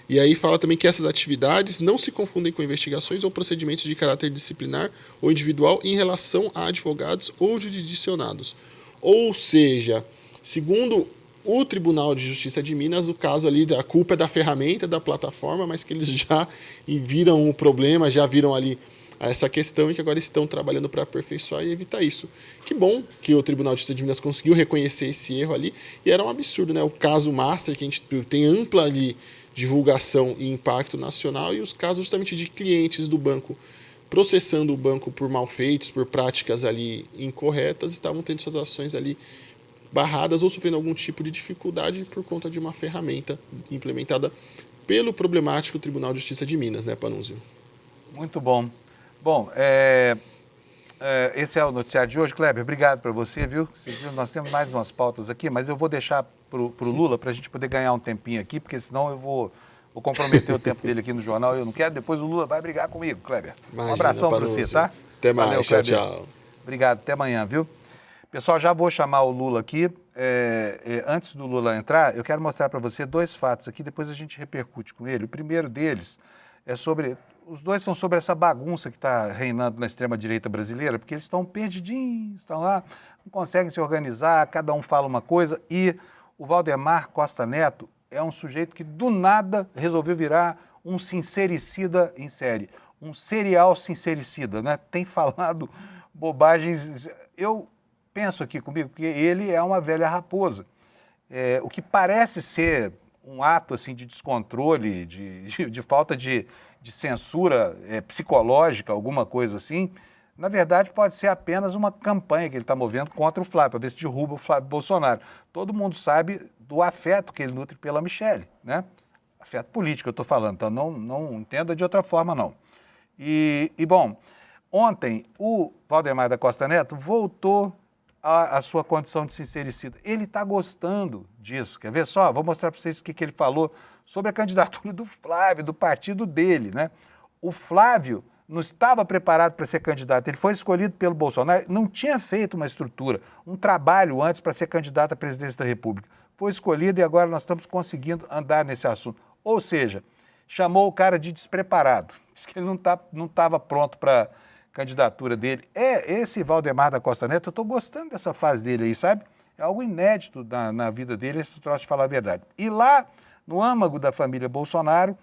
E aí fala também que essas atividades não se confundem com investigações ou procedimentos de caráter disciplinar ou individual em relação a advogados ou jurisdicionados. Ou seja, segundo o Tribunal de Justiça de Minas, o caso ali, a culpa é da ferramenta, da plataforma, mas que eles já viram o problema, já viram ali essa questão e que agora estão trabalhando para aperfeiçoar e evitar isso. Que bom que o Tribunal de Justiça de Minas conseguiu reconhecer esse erro ali, e era um absurdo, né? O caso Master, que a gente tem ampla ali divulgação e impacto nacional, e os casos justamente de clientes do banco processando o banco por malfeitos, por práticas ali incorretas, estavam tendo suas ações ali barradas ou sofrendo algum tipo de dificuldade por conta de uma ferramenta implementada pelo problemático Tribunal de Justiça de Minas, né, Panunzio? Muito bom. Bom, esse é o noticiário de hoje. Kleber, obrigado para você, viu? Nós temos mais umas pautas aqui, mas eu vou deixar para o Lula para a gente poder ganhar um tempinho aqui, porque senão eu vou comprometer o tempo dele aqui no jornal. Eu não quero, depois o Lula vai brigar comigo, Kleber. Imagina, um abração para você, tá? Até mais, valeu, tchau, Kleber. tchau. Obrigado, até amanhã, viu? Pessoal, já vou chamar o Lula aqui. Antes do Lula entrar, eu quero mostrar para você dois fatos aqui, depois a gente repercute com ele. O primeiro deles é sobre... Os dois são sobre essa bagunça que está reinando na extrema-direita brasileira, porque eles estão perdidinhos, estão lá, não conseguem se organizar, cada um fala uma coisa, e o Valdemar Costa Neto é um sujeito que do nada resolveu virar um sincericida em série, um serial sincericida, né? Tem falado bobagens. Eu penso aqui comigo, porque ele é uma velha raposa. O que parece ser um ato assim, de descontrole, de falta de censura psicológica, alguma coisa assim, na verdade pode ser apenas uma campanha que ele está movendo contra o Flávio, para ver se derruba o Flávio Bolsonaro. Todo mundo sabe do afeto que ele nutre pela Michelle, né? Afeto político eu estou falando, então não entenda de outra forma não. Bom, ontem o Valdemar da Costa Neto voltou à sua condição de sincericida. Ele está gostando disso, quer ver só? Vou mostrar para vocês o que ele falou sobre a candidatura do Flávio, do partido dele, né? O Flávio não estava preparado para ser candidato, ele foi escolhido pelo Bolsonaro, não tinha feito uma estrutura, um trabalho antes para ser candidato à presidência da República. Foi escolhido e agora nós estamos conseguindo andar nesse assunto. Ou seja, chamou o cara de despreparado. Disse que ele não estava pronto para a candidatura dele. Esse Valdemar da Costa Neto, eu estou gostando dessa fase dele aí, sabe? É algo inédito na vida dele, esse troço de falar a verdade. E lá, no âmago da família Bolsonaro,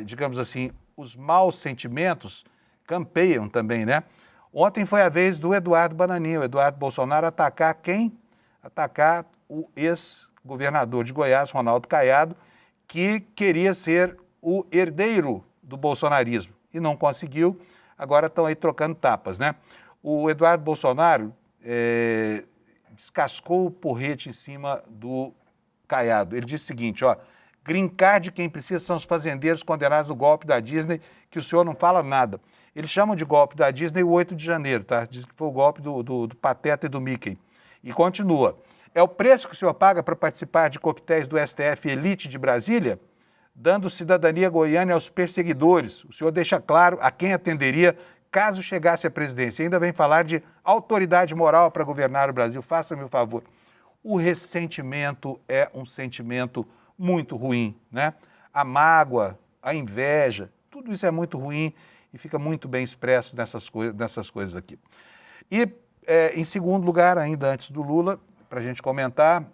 digamos assim, os maus sentimentos campeiam também, né? Ontem foi a vez do Eduardo Bananinha, o Eduardo Bolsonaro, atacar quem? Atacar o ex-governador de Goiás, Ronaldo Caiado, que queria ser o herdeiro do bolsonarismo e não conseguiu, agora estão aí trocando tapas, né? O Eduardo Bolsonaro descascou o porrete em cima do Caiado. Ele disse o seguinte, ó, green card de quem precisa são os fazendeiros condenados no golpe da Disney, que o senhor não fala nada. Eles chamam de golpe da Disney o 8 de janeiro, tá? Diz que foi o golpe do Pateta e do Mickey. E continua. É o preço que o senhor paga para participar de coquetéis do STF Elite de Brasília, dando cidadania goiana aos perseguidores. O senhor deixa claro a quem atenderia caso chegasse à presidência. Ainda vem falar de autoridade moral para governar o Brasil. Faça-me o favor. O ressentimento é um sentimento muito ruim, né? A mágoa, a inveja, tudo isso é muito ruim e fica muito bem expresso nessas coisas aqui. E, em segundo lugar, ainda antes do Lula, para a gente comentar,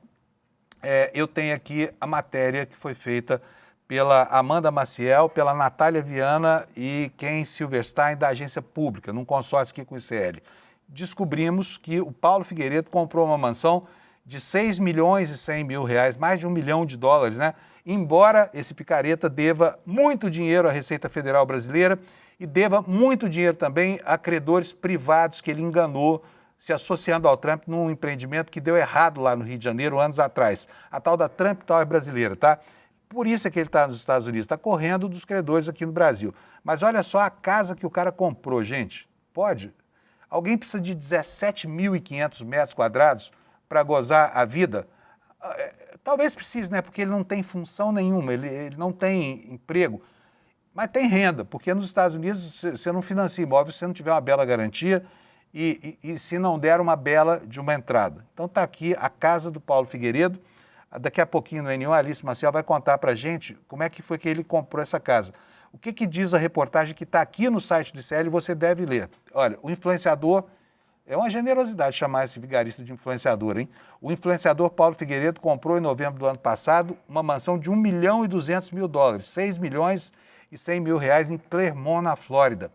eu tenho aqui a matéria que foi feita pela Amanda Maciel, pela Natália Viana e Ken Silverstein, da Agência Pública, num consórcio aqui com o ICL. Descobrimos que o Paulo Figueiredo comprou uma mansão de 6 milhões e 100 mil reais, mais de $1 milhão, né? Embora esse picareta deva muito dinheiro à Receita Federal Brasileira e deva muito dinheiro também a credores privados que ele enganou, se associando ao Trump num empreendimento que deu errado lá no Rio de Janeiro, anos atrás. A tal da Trump Tower brasileira, tá? Por isso é que ele está nos Estados Unidos, está correndo dos credores aqui no Brasil. Mas olha só a casa que o cara comprou, gente. Pode? Alguém precisa de 17.500 metros quadrados para gozar a vida? Talvez precise, né? Porque ele não tem função nenhuma, ele não tem emprego, mas tem renda, porque nos Estados Unidos você não financia imóvel se não tiver uma bela garantia e se não der uma bela de uma entrada. Então está aqui a casa do Paulo Figueiredo. Daqui a pouquinho no N1, a Alice Maciel vai contar para a gente como é que foi que ele comprou essa casa. O que diz a reportagem que está aqui no site do ICL e você deve ler. Olha, o influenciador, é uma generosidade chamar esse vigarista de influenciador, hein? O influenciador Paulo Figueiredo comprou em novembro do ano passado uma mansão de $1 milhão e 200 mil, 6 milhões e 100 mil reais em Clermont, na Flórida.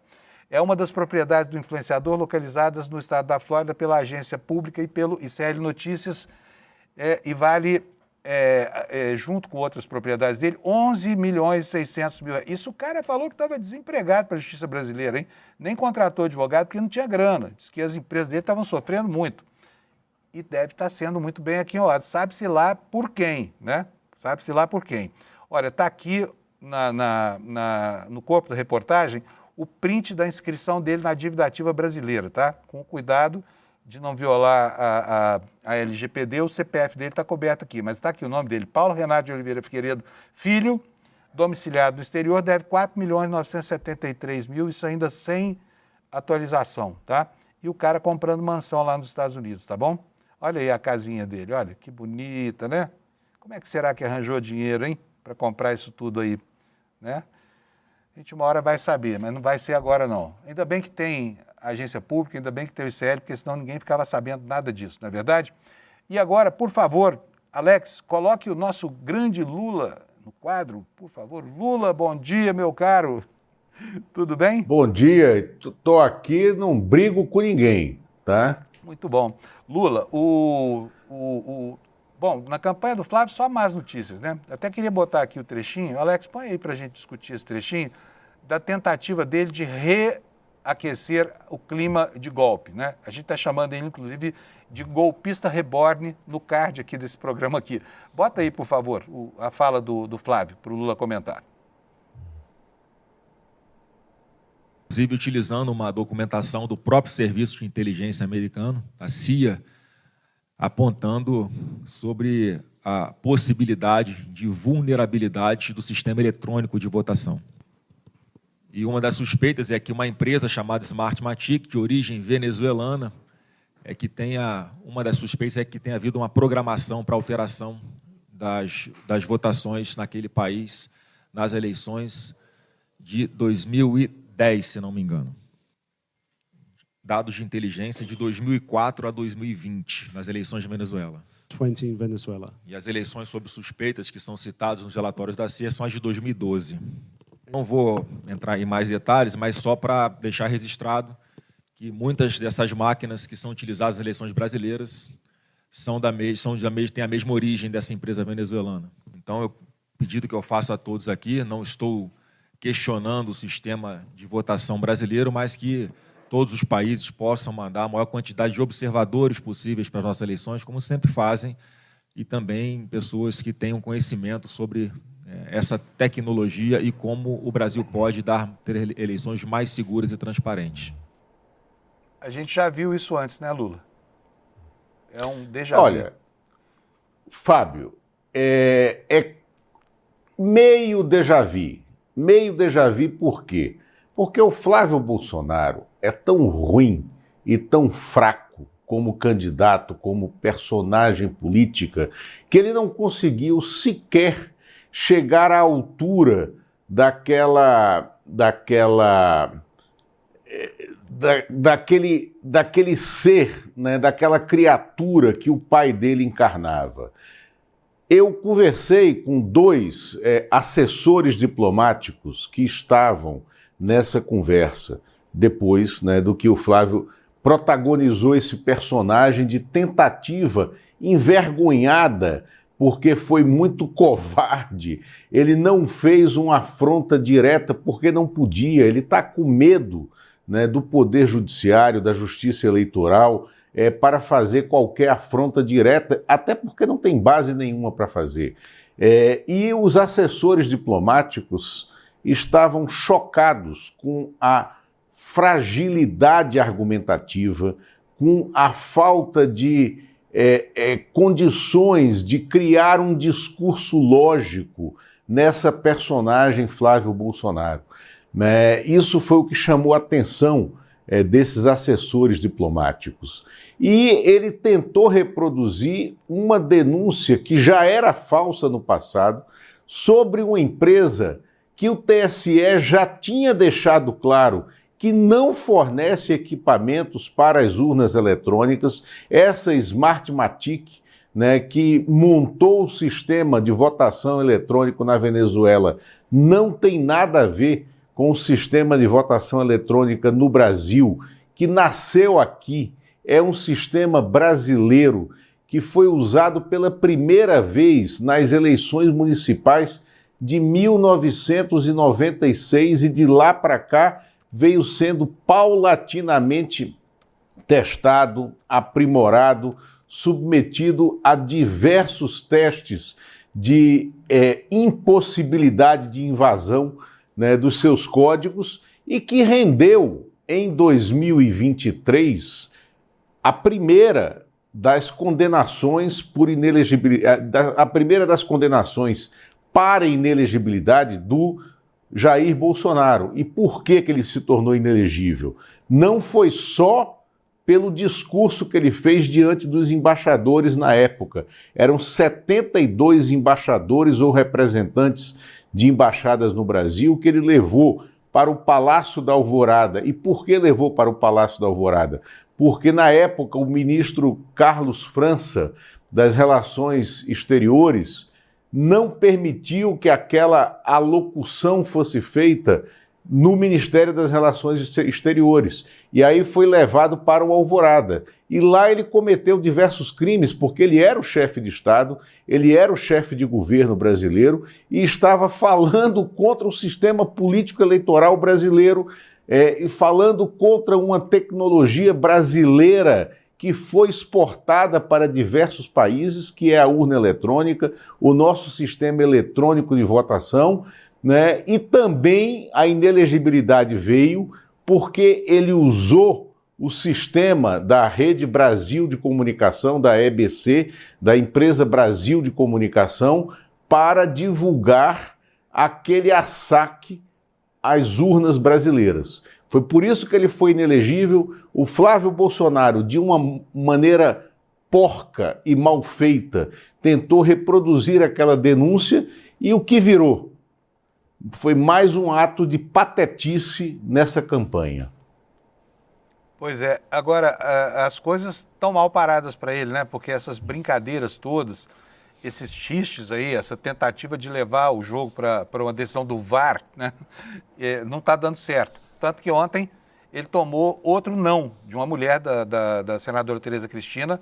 É uma das propriedades do influenciador localizadas no estado da Flórida pela agência pública e pelo ICL Notícias e vale... junto com outras propriedades dele, 11 milhões e 600 mil. Isso o cara falou que estava desempregado para a justiça brasileira, hein? Nem contratou advogado porque não tinha grana. Diz que as empresas dele estavam sofrendo muito. E deve estar sendo muito bem aqui, ó. Sabe-se lá por quem, né? Sabe-se lá por quem. Olha, está aqui no corpo da reportagem o print da inscrição dele na dívida ativa brasileira, tá? Com cuidado de não violar a LGPD, o CPF dele está coberto aqui, mas está aqui o nome dele, Paulo Renato de Oliveira Figueiredo Filho, domiciliado no exterior, deve 4 milhões e 973 mil, isso ainda sem atualização, tá? E o cara comprando mansão lá nos Estados Unidos, tá bom? Olha aí a casinha dele, olha, que bonita, né? Como é que será que arranjou dinheiro, hein, para comprar isso tudo aí, né? A gente uma hora vai saber, mas não vai ser agora não. Ainda bem que tem agência pública, ainda bem que tem o ICL, porque senão ninguém ficava sabendo nada disso, não é verdade? E agora, por favor, Alex, coloque o nosso grande Lula no quadro, por favor. Lula, bom dia, meu caro. Tudo bem? Bom dia, estou aqui, não brigo com ninguém, tá? Muito bom. Lula, bom, na campanha do Flávio só más notícias, né? Até queria botar aqui o trechinho. Alex, põe aí para a gente discutir esse trechinho da tentativa dele de reaquecer o clima de golpe, né? A gente está chamando ele, inclusive, de golpista reborn no card aqui desse programa aqui. Bota aí, por favor, a fala do Flávio, para o Lula comentar. Inclusive utilizando uma documentação do próprio Serviço de Inteligência americano, a CIA, apontando sobre a possibilidade de vulnerabilidade do sistema eletrônico de votação. E uma das suspeitas é que uma empresa chamada Smartmatic, de origem venezuelana, uma das suspeitas é que tenha havido uma programação para alteração das votações naquele país nas eleições de 2010, se não me engano. Dados de inteligência de 2004 a 2020, nas eleições de Venezuela. 20 in Venezuela. E as eleições sob suspeitas, que são citadas nos relatórios da CIA, são as de 2012. Não vou entrar em mais detalhes, mas só para deixar registrado que muitas dessas máquinas que são utilizadas nas eleições brasileiras têm a mesma origem dessa empresa venezuelana. Então, o pedido que eu faço a todos aqui, não estou questionando o sistema de votação brasileiro, mas que todos os países possam mandar a maior quantidade de observadores possíveis para as nossas eleições, como sempre fazem, e também pessoas que tenham conhecimento sobre essa tecnologia e como o Brasil pode ter eleições mais seguras e transparentes. A gente já viu isso antes, né, Lula? É um déjà vu. Olha, Fábio, é meio déjà vu. Meio déjà vu por quê? Porque o Flávio Bolsonaro é tão ruim e tão fraco como candidato, como personagem política, que ele não conseguiu sequer chegar à altura daquele ser, né, daquela criatura que o pai dele encarnava. Eu conversei com dois assessores diplomáticos que estavam nessa conversa, depois, né, do que o Flávio protagonizou esse personagem de tentativa envergonhada, porque foi muito covarde. Ele não fez uma afronta direta porque não podia, ele está com medo, né, do Poder Judiciário, da Justiça Eleitoral, para fazer qualquer afronta direta, até porque não tem base nenhuma para fazer. E os assessores diplomáticos estavam chocados com a fragilidade argumentativa, com a falta de condições de criar um discurso lógico nessa personagem Flávio Bolsonaro. Isso foi o que chamou a atenção desses assessores diplomáticos. E ele tentou reproduzir uma denúncia que já era falsa no passado sobre uma empresa que o TSE já tinha deixado claro que não fornece equipamentos para as urnas eletrônicas, essa Smartmatic, né, que montou o sistema de votação eletrônico na Venezuela, não tem nada a ver com o sistema de votação eletrônica no Brasil, que nasceu aqui, é um sistema brasileiro que foi usado pela primeira vez nas eleições municipais de 1996 e de lá para cá veio sendo paulatinamente testado, aprimorado, submetido a diversos testes de impossibilidade de invasão, né, dos seus códigos, e que rendeu, em 2023, a primeira das condenações por inelegibilidade, a primeira das condenações para inelegibilidade do Jair Bolsonaro. E por que ele se tornou inelegível? Não foi só pelo discurso que ele fez diante dos embaixadores na época. Eram 72 embaixadores ou representantes de embaixadas no Brasil que ele levou para o Palácio da Alvorada. E por que levou para o Palácio da Alvorada? Porque, na época, o ministro Carlos França, das Relações Exteriores, não permitiu que aquela alocução fosse feita no Ministério das Relações Exteriores. E aí foi levado para o Alvorada. E lá ele cometeu diversos crimes, porque ele era o chefe de Estado, ele era o chefe de governo brasileiro e estava falando contra o sistema político eleitoral brasileiro, e falando contra uma tecnologia brasileira que foi exportada para diversos países, que é a urna eletrônica, o nosso sistema eletrônico de votação, né? E também a inelegibilidade veio porque ele usou o sistema da Rede Brasil de Comunicação, da EBC, da Empresa Brasil de Comunicação, para divulgar aquele assaque às urnas brasileiras. Foi por isso que ele foi inelegível. O Flávio Bolsonaro, de uma maneira porca e mal feita, tentou reproduzir aquela denúncia e o que virou? Foi mais um ato de patetice nessa campanha. Pois é, agora as coisas estão mal paradas para ele, né? Porque essas brincadeiras todas, esses xistes aí, essa tentativa de levar o jogo para uma decisão do VAR, né? Não está dando certo. Tanto que ontem ele tomou outro não de uma mulher da senadora Tereza Cristina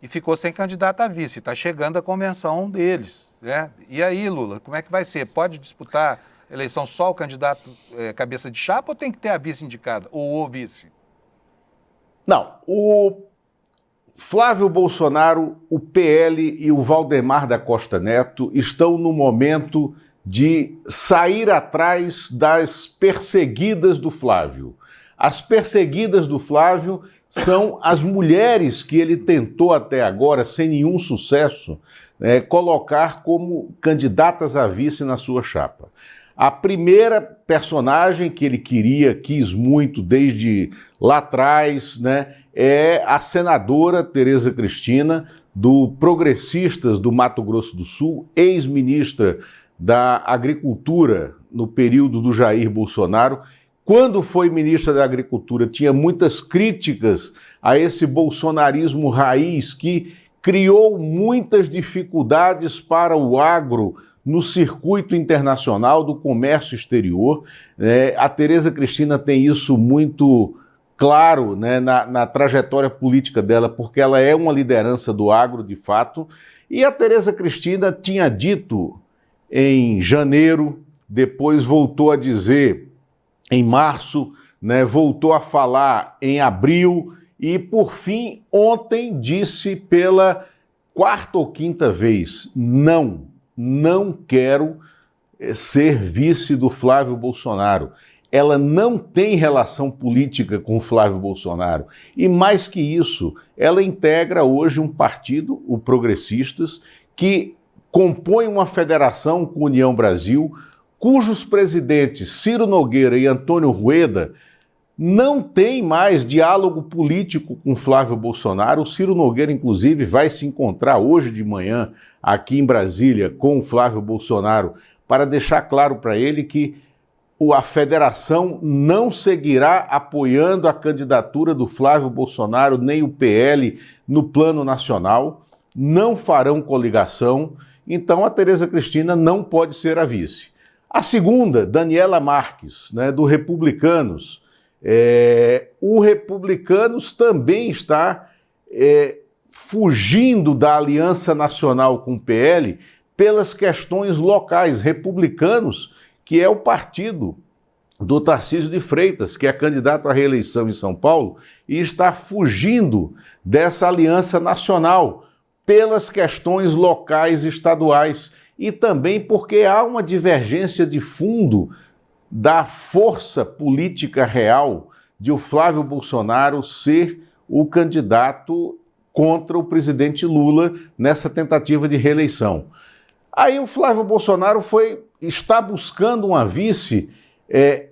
e ficou sem candidato a vice. Está chegando a convenção deles, né? E aí, Lula, como é que vai ser? Pode disputar eleição só o candidato cabeça de chapa ou tem que ter a vice indicada, ou o vice? Não, o Flávio Bolsonaro, o PL e o Valdemar da Costa Neto estão no momento de sair atrás das perseguidas do Flávio. As perseguidas do Flávio são as mulheres que ele tentou até agora, sem nenhum sucesso, colocar como candidatas a vice na sua chapa. A primeira personagem que ele quis muito desde lá atrás, né, é a senadora Tereza Cristina, do Progressistas do Mato Grosso do Sul, ex-ministra da Agricultura no período do Jair Bolsonaro. Quando foi ministra da Agricultura, tinha muitas críticas a esse bolsonarismo raiz que criou muitas dificuldades para o agro no circuito internacional do comércio exterior. A Tereza Cristina tem isso muito claro, né, na trajetória política dela, porque ela é uma liderança do agro, de fato. E a Tereza Cristina tinha dito em janeiro, depois voltou a dizer em março, né, voltou a falar em abril e, por fim, ontem disse pela quarta ou quinta vez: não quero ser vice do Flávio Bolsonaro. Ela não tem relação política com o Flávio Bolsonaro. E mais que isso, ela integra hoje um partido, o Progressistas, que compõe uma federação com União Brasil, cujos presidentes Ciro Nogueira e Antônio Rueda não têm mais diálogo político com Flávio Bolsonaro. O Ciro Nogueira, inclusive, vai se encontrar hoje de manhã aqui em Brasília com o Flávio Bolsonaro para deixar claro para ele que a federação não seguirá apoiando a candidatura do Flávio Bolsonaro, nem o PL, no plano nacional, não farão coligação, então a Tereza Cristina não pode ser a vice. A segunda, Daniela Marques, né, do Republicanos. O Republicanos também está fugindo da aliança nacional com o PL pelas questões locais. Republicanos, que é o partido do Tarcísio de Freitas, que é candidato à reeleição em São Paulo, e está fugindo dessa aliança nacional pelas questões locais e estaduais, e também porque há uma divergência de fundo da força política real de o Flávio Bolsonaro ser o candidato contra o presidente Lula nessa tentativa de reeleição. Aí o Flávio Bolsonaro está buscando uma vice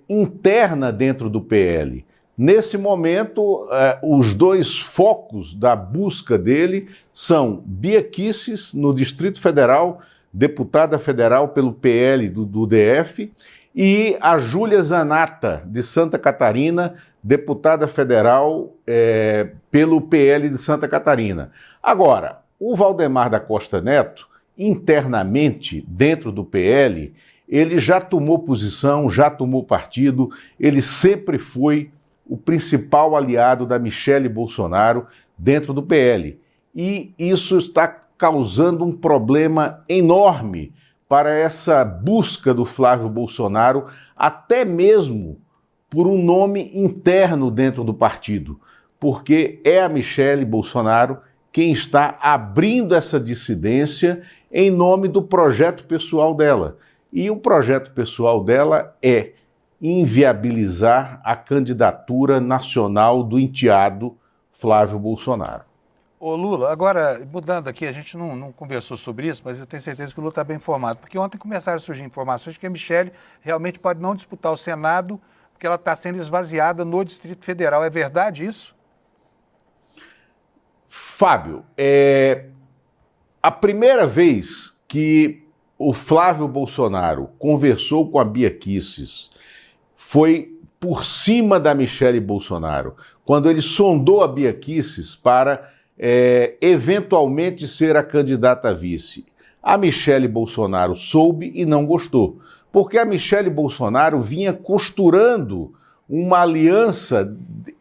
interna dentro do PL. Nesse momento, os dois focos da busca dele são Bia Kicis, no Distrito Federal, deputada federal pelo PL do DF, e a Júlia Zanatta, de Santa Catarina, deputada federal pelo PL de Santa Catarina. Agora, o Valdemar da Costa Neto, internamente, dentro do PL, ele já tomou posição, já tomou partido, ele sempre foi o principal aliado da Michele Bolsonaro dentro do PL. E isso está causando um problema enorme para essa busca do Flávio Bolsonaro, até mesmo por um nome interno dentro do partido, porque é a Michele Bolsonaro quem está abrindo essa dissidência em nome do projeto pessoal dela. E o projeto pessoal dela é inviabilizar a candidatura nacional do enteado Flávio Bolsonaro. Ô Lula, agora, mudando aqui, a gente não conversou sobre isso, mas eu tenho certeza que o Lula está bem informado, porque ontem começaram a surgir informações de que a Michele realmente pode não disputar o Senado, porque ela está sendo esvaziada no Distrito Federal. É verdade isso? Fábio, a primeira vez que o Flávio Bolsonaro conversou com a Bia Kicis foi por cima da Michele Bolsonaro, quando ele sondou a Bia Kicis para eventualmente ser a candidata a vice. A Michele Bolsonaro soube e não gostou, porque a Michele Bolsonaro vinha costurando uma aliança,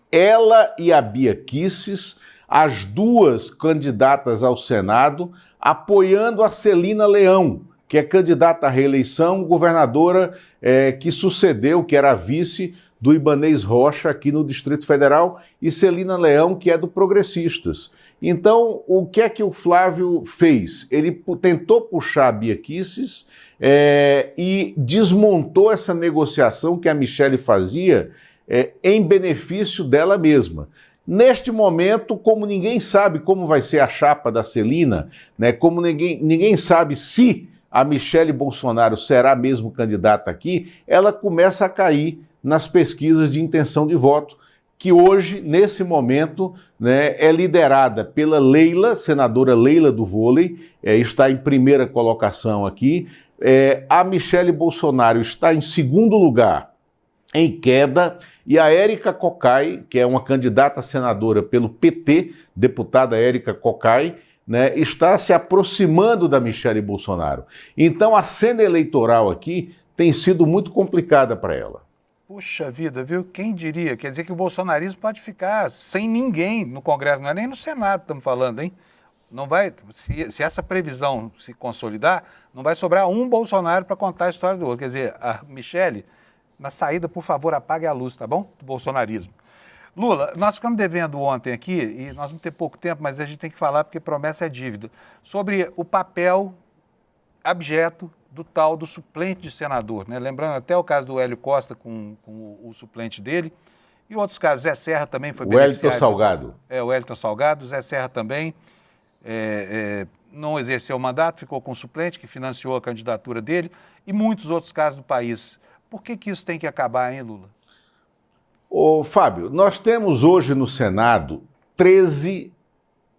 ela e a Bia Kicis, as duas candidatas ao Senado, apoiando a Celina Leão, que é candidata à reeleição, governadora que sucedeu, que era a vice do Ibanez Rocha aqui no Distrito Federal, e Celina Leão, que é do Progressistas. Então, o que é que o Flávio fez? Ele tentou puxar a Bia Kicis e desmontou essa negociação que a Michele fazia em benefício dela mesma. Neste momento, como ninguém sabe como vai ser a chapa da Celina, né, como ninguém sabe se a Michele Bolsonaro será mesmo candidata aqui, ela começa a cair nas pesquisas de intenção de voto, que hoje, nesse momento, né, é liderada pela Leila, senadora Leila do vôlei, está em primeira colocação aqui. A Michele Bolsonaro está em segundo lugar, em queda, e a Érica Cocai, que é uma candidata a senadora pelo PT, deputada Érica Cocai, né, está se aproximando da Michele Bolsonaro. Então a cena eleitoral aqui tem sido muito complicada para ela. Puxa vida, viu? Quem diria? Quer dizer que o bolsonarismo pode ficar sem ninguém no Congresso, não é nem no Senado, estamos falando, hein? Não vai, se essa previsão se consolidar, não vai sobrar um Bolsonaro para contar a história do outro. Quer dizer, a Michele, na saída, por favor, apague a luz, tá bom? Do bolsonarismo. Lula, nós ficamos devendo ontem aqui, e nós vamos ter pouco tempo, mas a gente tem que falar porque promessa é dívida, sobre o papel abjeto do tal do suplente de senador, né? Lembrando até o caso do Hélio Costa com o suplente dele, e outros casos, Zé Serra também foi beneficiário. O Wellington Salgado. O Wellington Salgado, Zé Serra também não exerceu o mandato, ficou com o suplente que financiou a candidatura dele, e muitos outros casos do país. Por que isso tem que acabar, hein, Lula? Ô, Fábio, nós temos hoje no Senado 13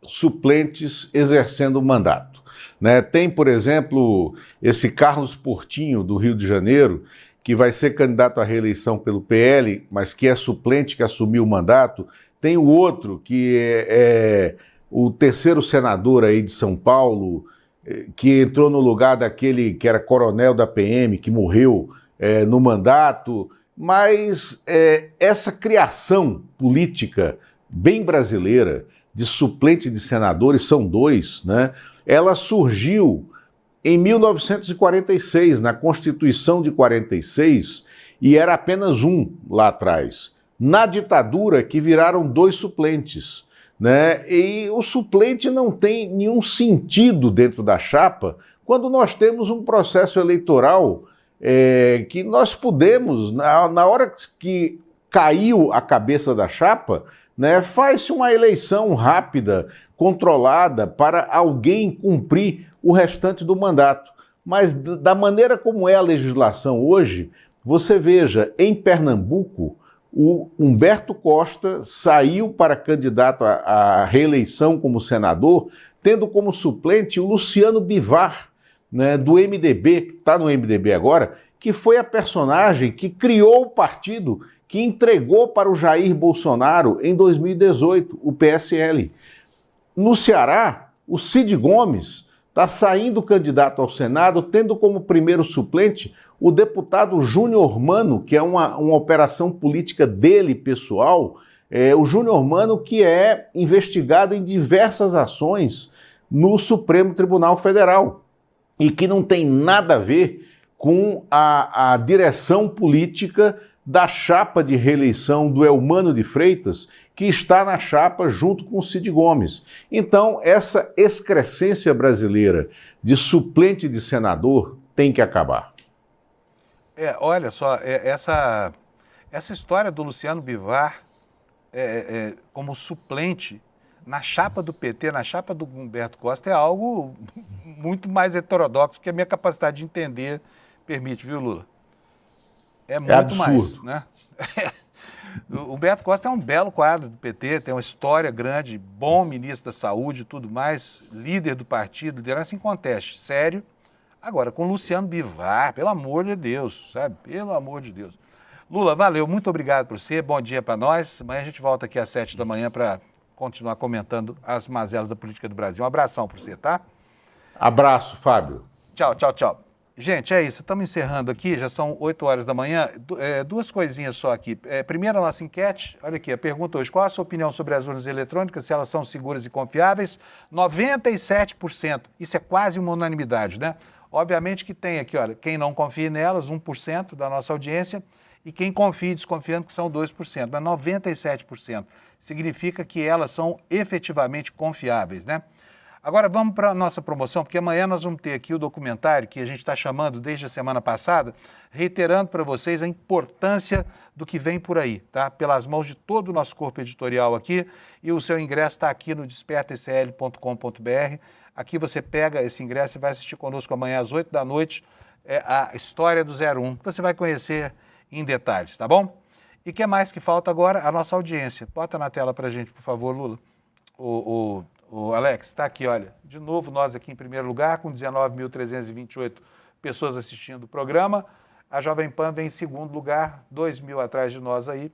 suplentes exercendo o mandato, né? Tem, por exemplo, esse Carlos Portinho, do Rio de Janeiro, que vai ser candidato à reeleição pelo PL, mas que é suplente, que assumiu o mandato. Tem o outro, que é o terceiro senador aí de São Paulo, que entrou no lugar daquele que era coronel da PM, que morreu no mandato. Mas essa criação política bem brasileira de suplente de senadores, são dois, né? Ela surgiu em 1946, na Constituição de 46, e era apenas um lá atrás. Na ditadura, que viraram dois suplentes, né? E o suplente não tem nenhum sentido dentro da chapa quando nós temos um processo eleitoral que nós podemos, na hora que caiu a cabeça da chapa, né, faz-se uma eleição rápida, controlada, para alguém cumprir o restante do mandato. Mas da maneira como é a legislação hoje, você veja, em Pernambuco, o Humberto Costa saiu para candidato à reeleição como senador, tendo como suplente o Luciano Bivar, né, do MDB, que está no MDB agora, que foi a personagem que criou o partido que entregou para o Jair Bolsonaro em 2018, o PSL. No Ceará, o Cid Gomes está saindo candidato ao Senado, tendo como primeiro suplente o deputado Júnior Mano, que é uma operação política dele, pessoal, o Júnior Mano, que é investigado em diversas ações no Supremo Tribunal Federal e que não tem nada a ver com a direção política da chapa de reeleição do Eumano de Freitas, que está na chapa junto com o Cid Gomes. Então, essa excrescência brasileira de suplente de senador tem que acabar. Olha só, essa história do Luciano Bivar como suplente na chapa do PT, na chapa do Humberto Costa, é algo muito mais heterodoxo que a minha capacidade de entender permite, viu, Lula? É muito absurdo. Mais, né? O Beto Costa é um belo quadro do PT, tem uma história grande, bom ministro da Saúde e tudo mais, líder do partido, liderança em conteste, sério. Agora, com Luciano Bivar, pelo amor de Deus, sabe? Pelo amor de Deus. Lula, valeu, muito obrigado por você, bom dia para nós. Amanhã a gente volta aqui às 7 da manhã para continuar comentando as mazelas da política do Brasil. Um abração para você, tá? Abraço, Fábio. Tchau, tchau, tchau. Gente, é isso, estamos encerrando aqui, já são 8 horas da manhã. Duas coisinhas só aqui. Primeiro, a nossa enquete, olha aqui, a pergunta hoje, qual a sua opinião sobre as urnas eletrônicas, se elas são seguras e confiáveis? 97%, isso é quase uma unanimidade, né? Obviamente que tem aqui, olha, quem não confia nelas, 1% da nossa audiência, e quem confia e desconfiando, que são 2%, mas 97% significa que elas são efetivamente confiáveis, né? Agora vamos para a nossa promoção, porque amanhã nós vamos ter aqui o documentário que a gente está chamando desde a semana passada, reiterando para vocês a importância do que vem por aí, tá? Pelas mãos de todo o nosso corpo editorial aqui, e o seu ingresso está aqui no despertaicl.com.br. Aqui você pega esse ingresso e vai assistir conosco amanhã às 8 da noite, a história do 01, que você vai conhecer em detalhes, tá bom? E o que mais que falta agora? A nossa audiência. Bota na tela para a gente, por favor, Lula. O Alex, está aqui, olha, de novo nós aqui em primeiro lugar, com 19.328 pessoas assistindo o programa. A Jovem Pan vem em segundo lugar, 2.000 atrás de nós aí.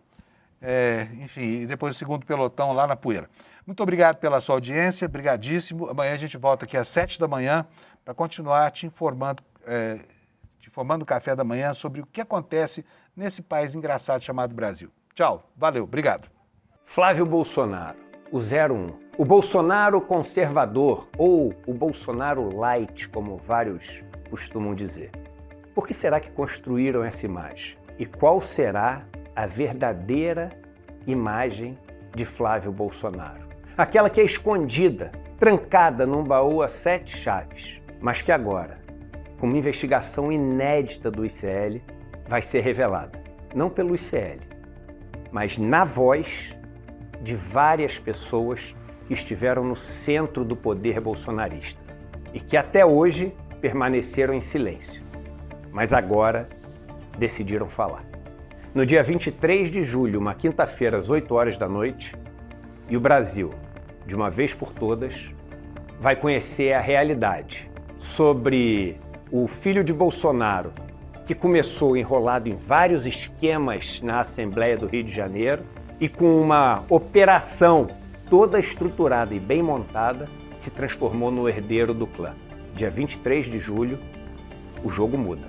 Enfim, e depois o segundo pelotão lá na poeira. Muito obrigado pela sua audiência, brigadíssimo. Amanhã a gente volta aqui às 7 da manhã para continuar te informando no café da manhã sobre o que acontece nesse país engraçado chamado Brasil. Tchau, valeu, obrigado. Flávio Bolsonaro, o 01. O Bolsonaro conservador, ou o Bolsonaro light, como vários costumam dizer. Por que será que construíram essa imagem? E qual será a verdadeira imagem de Flávio Bolsonaro? Aquela que é escondida, trancada num baú a 7 chaves, mas que agora, com uma investigação inédita do ICL, vai ser revelada. Não pelo ICL, mas na voz de várias pessoas que estiveram no centro do poder bolsonarista e que até hoje permaneceram em silêncio, mas agora decidiram falar. No dia 23 de julho, uma quinta-feira, às 8 horas da noite, e o Brasil, de uma vez por todas, vai conhecer a realidade sobre o filho de Bolsonaro, que começou enrolado em vários esquemas na Assembleia do Rio de Janeiro e com uma operação toda estruturada e bem montada, se transformou no herdeiro do clã. Dia 23 de julho, o jogo muda.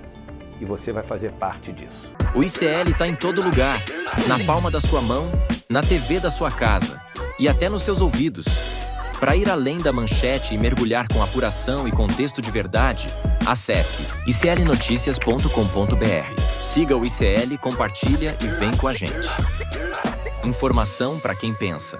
E você vai fazer parte disso. O ICL está em todo lugar. Na palma da sua mão, na TV da sua casa e até nos seus ouvidos. Para ir além da manchete e mergulhar com apuração e contexto de verdade, acesse iclnoticias.com.br. Siga o ICL, compartilha e vem com a gente. Informação para quem pensa.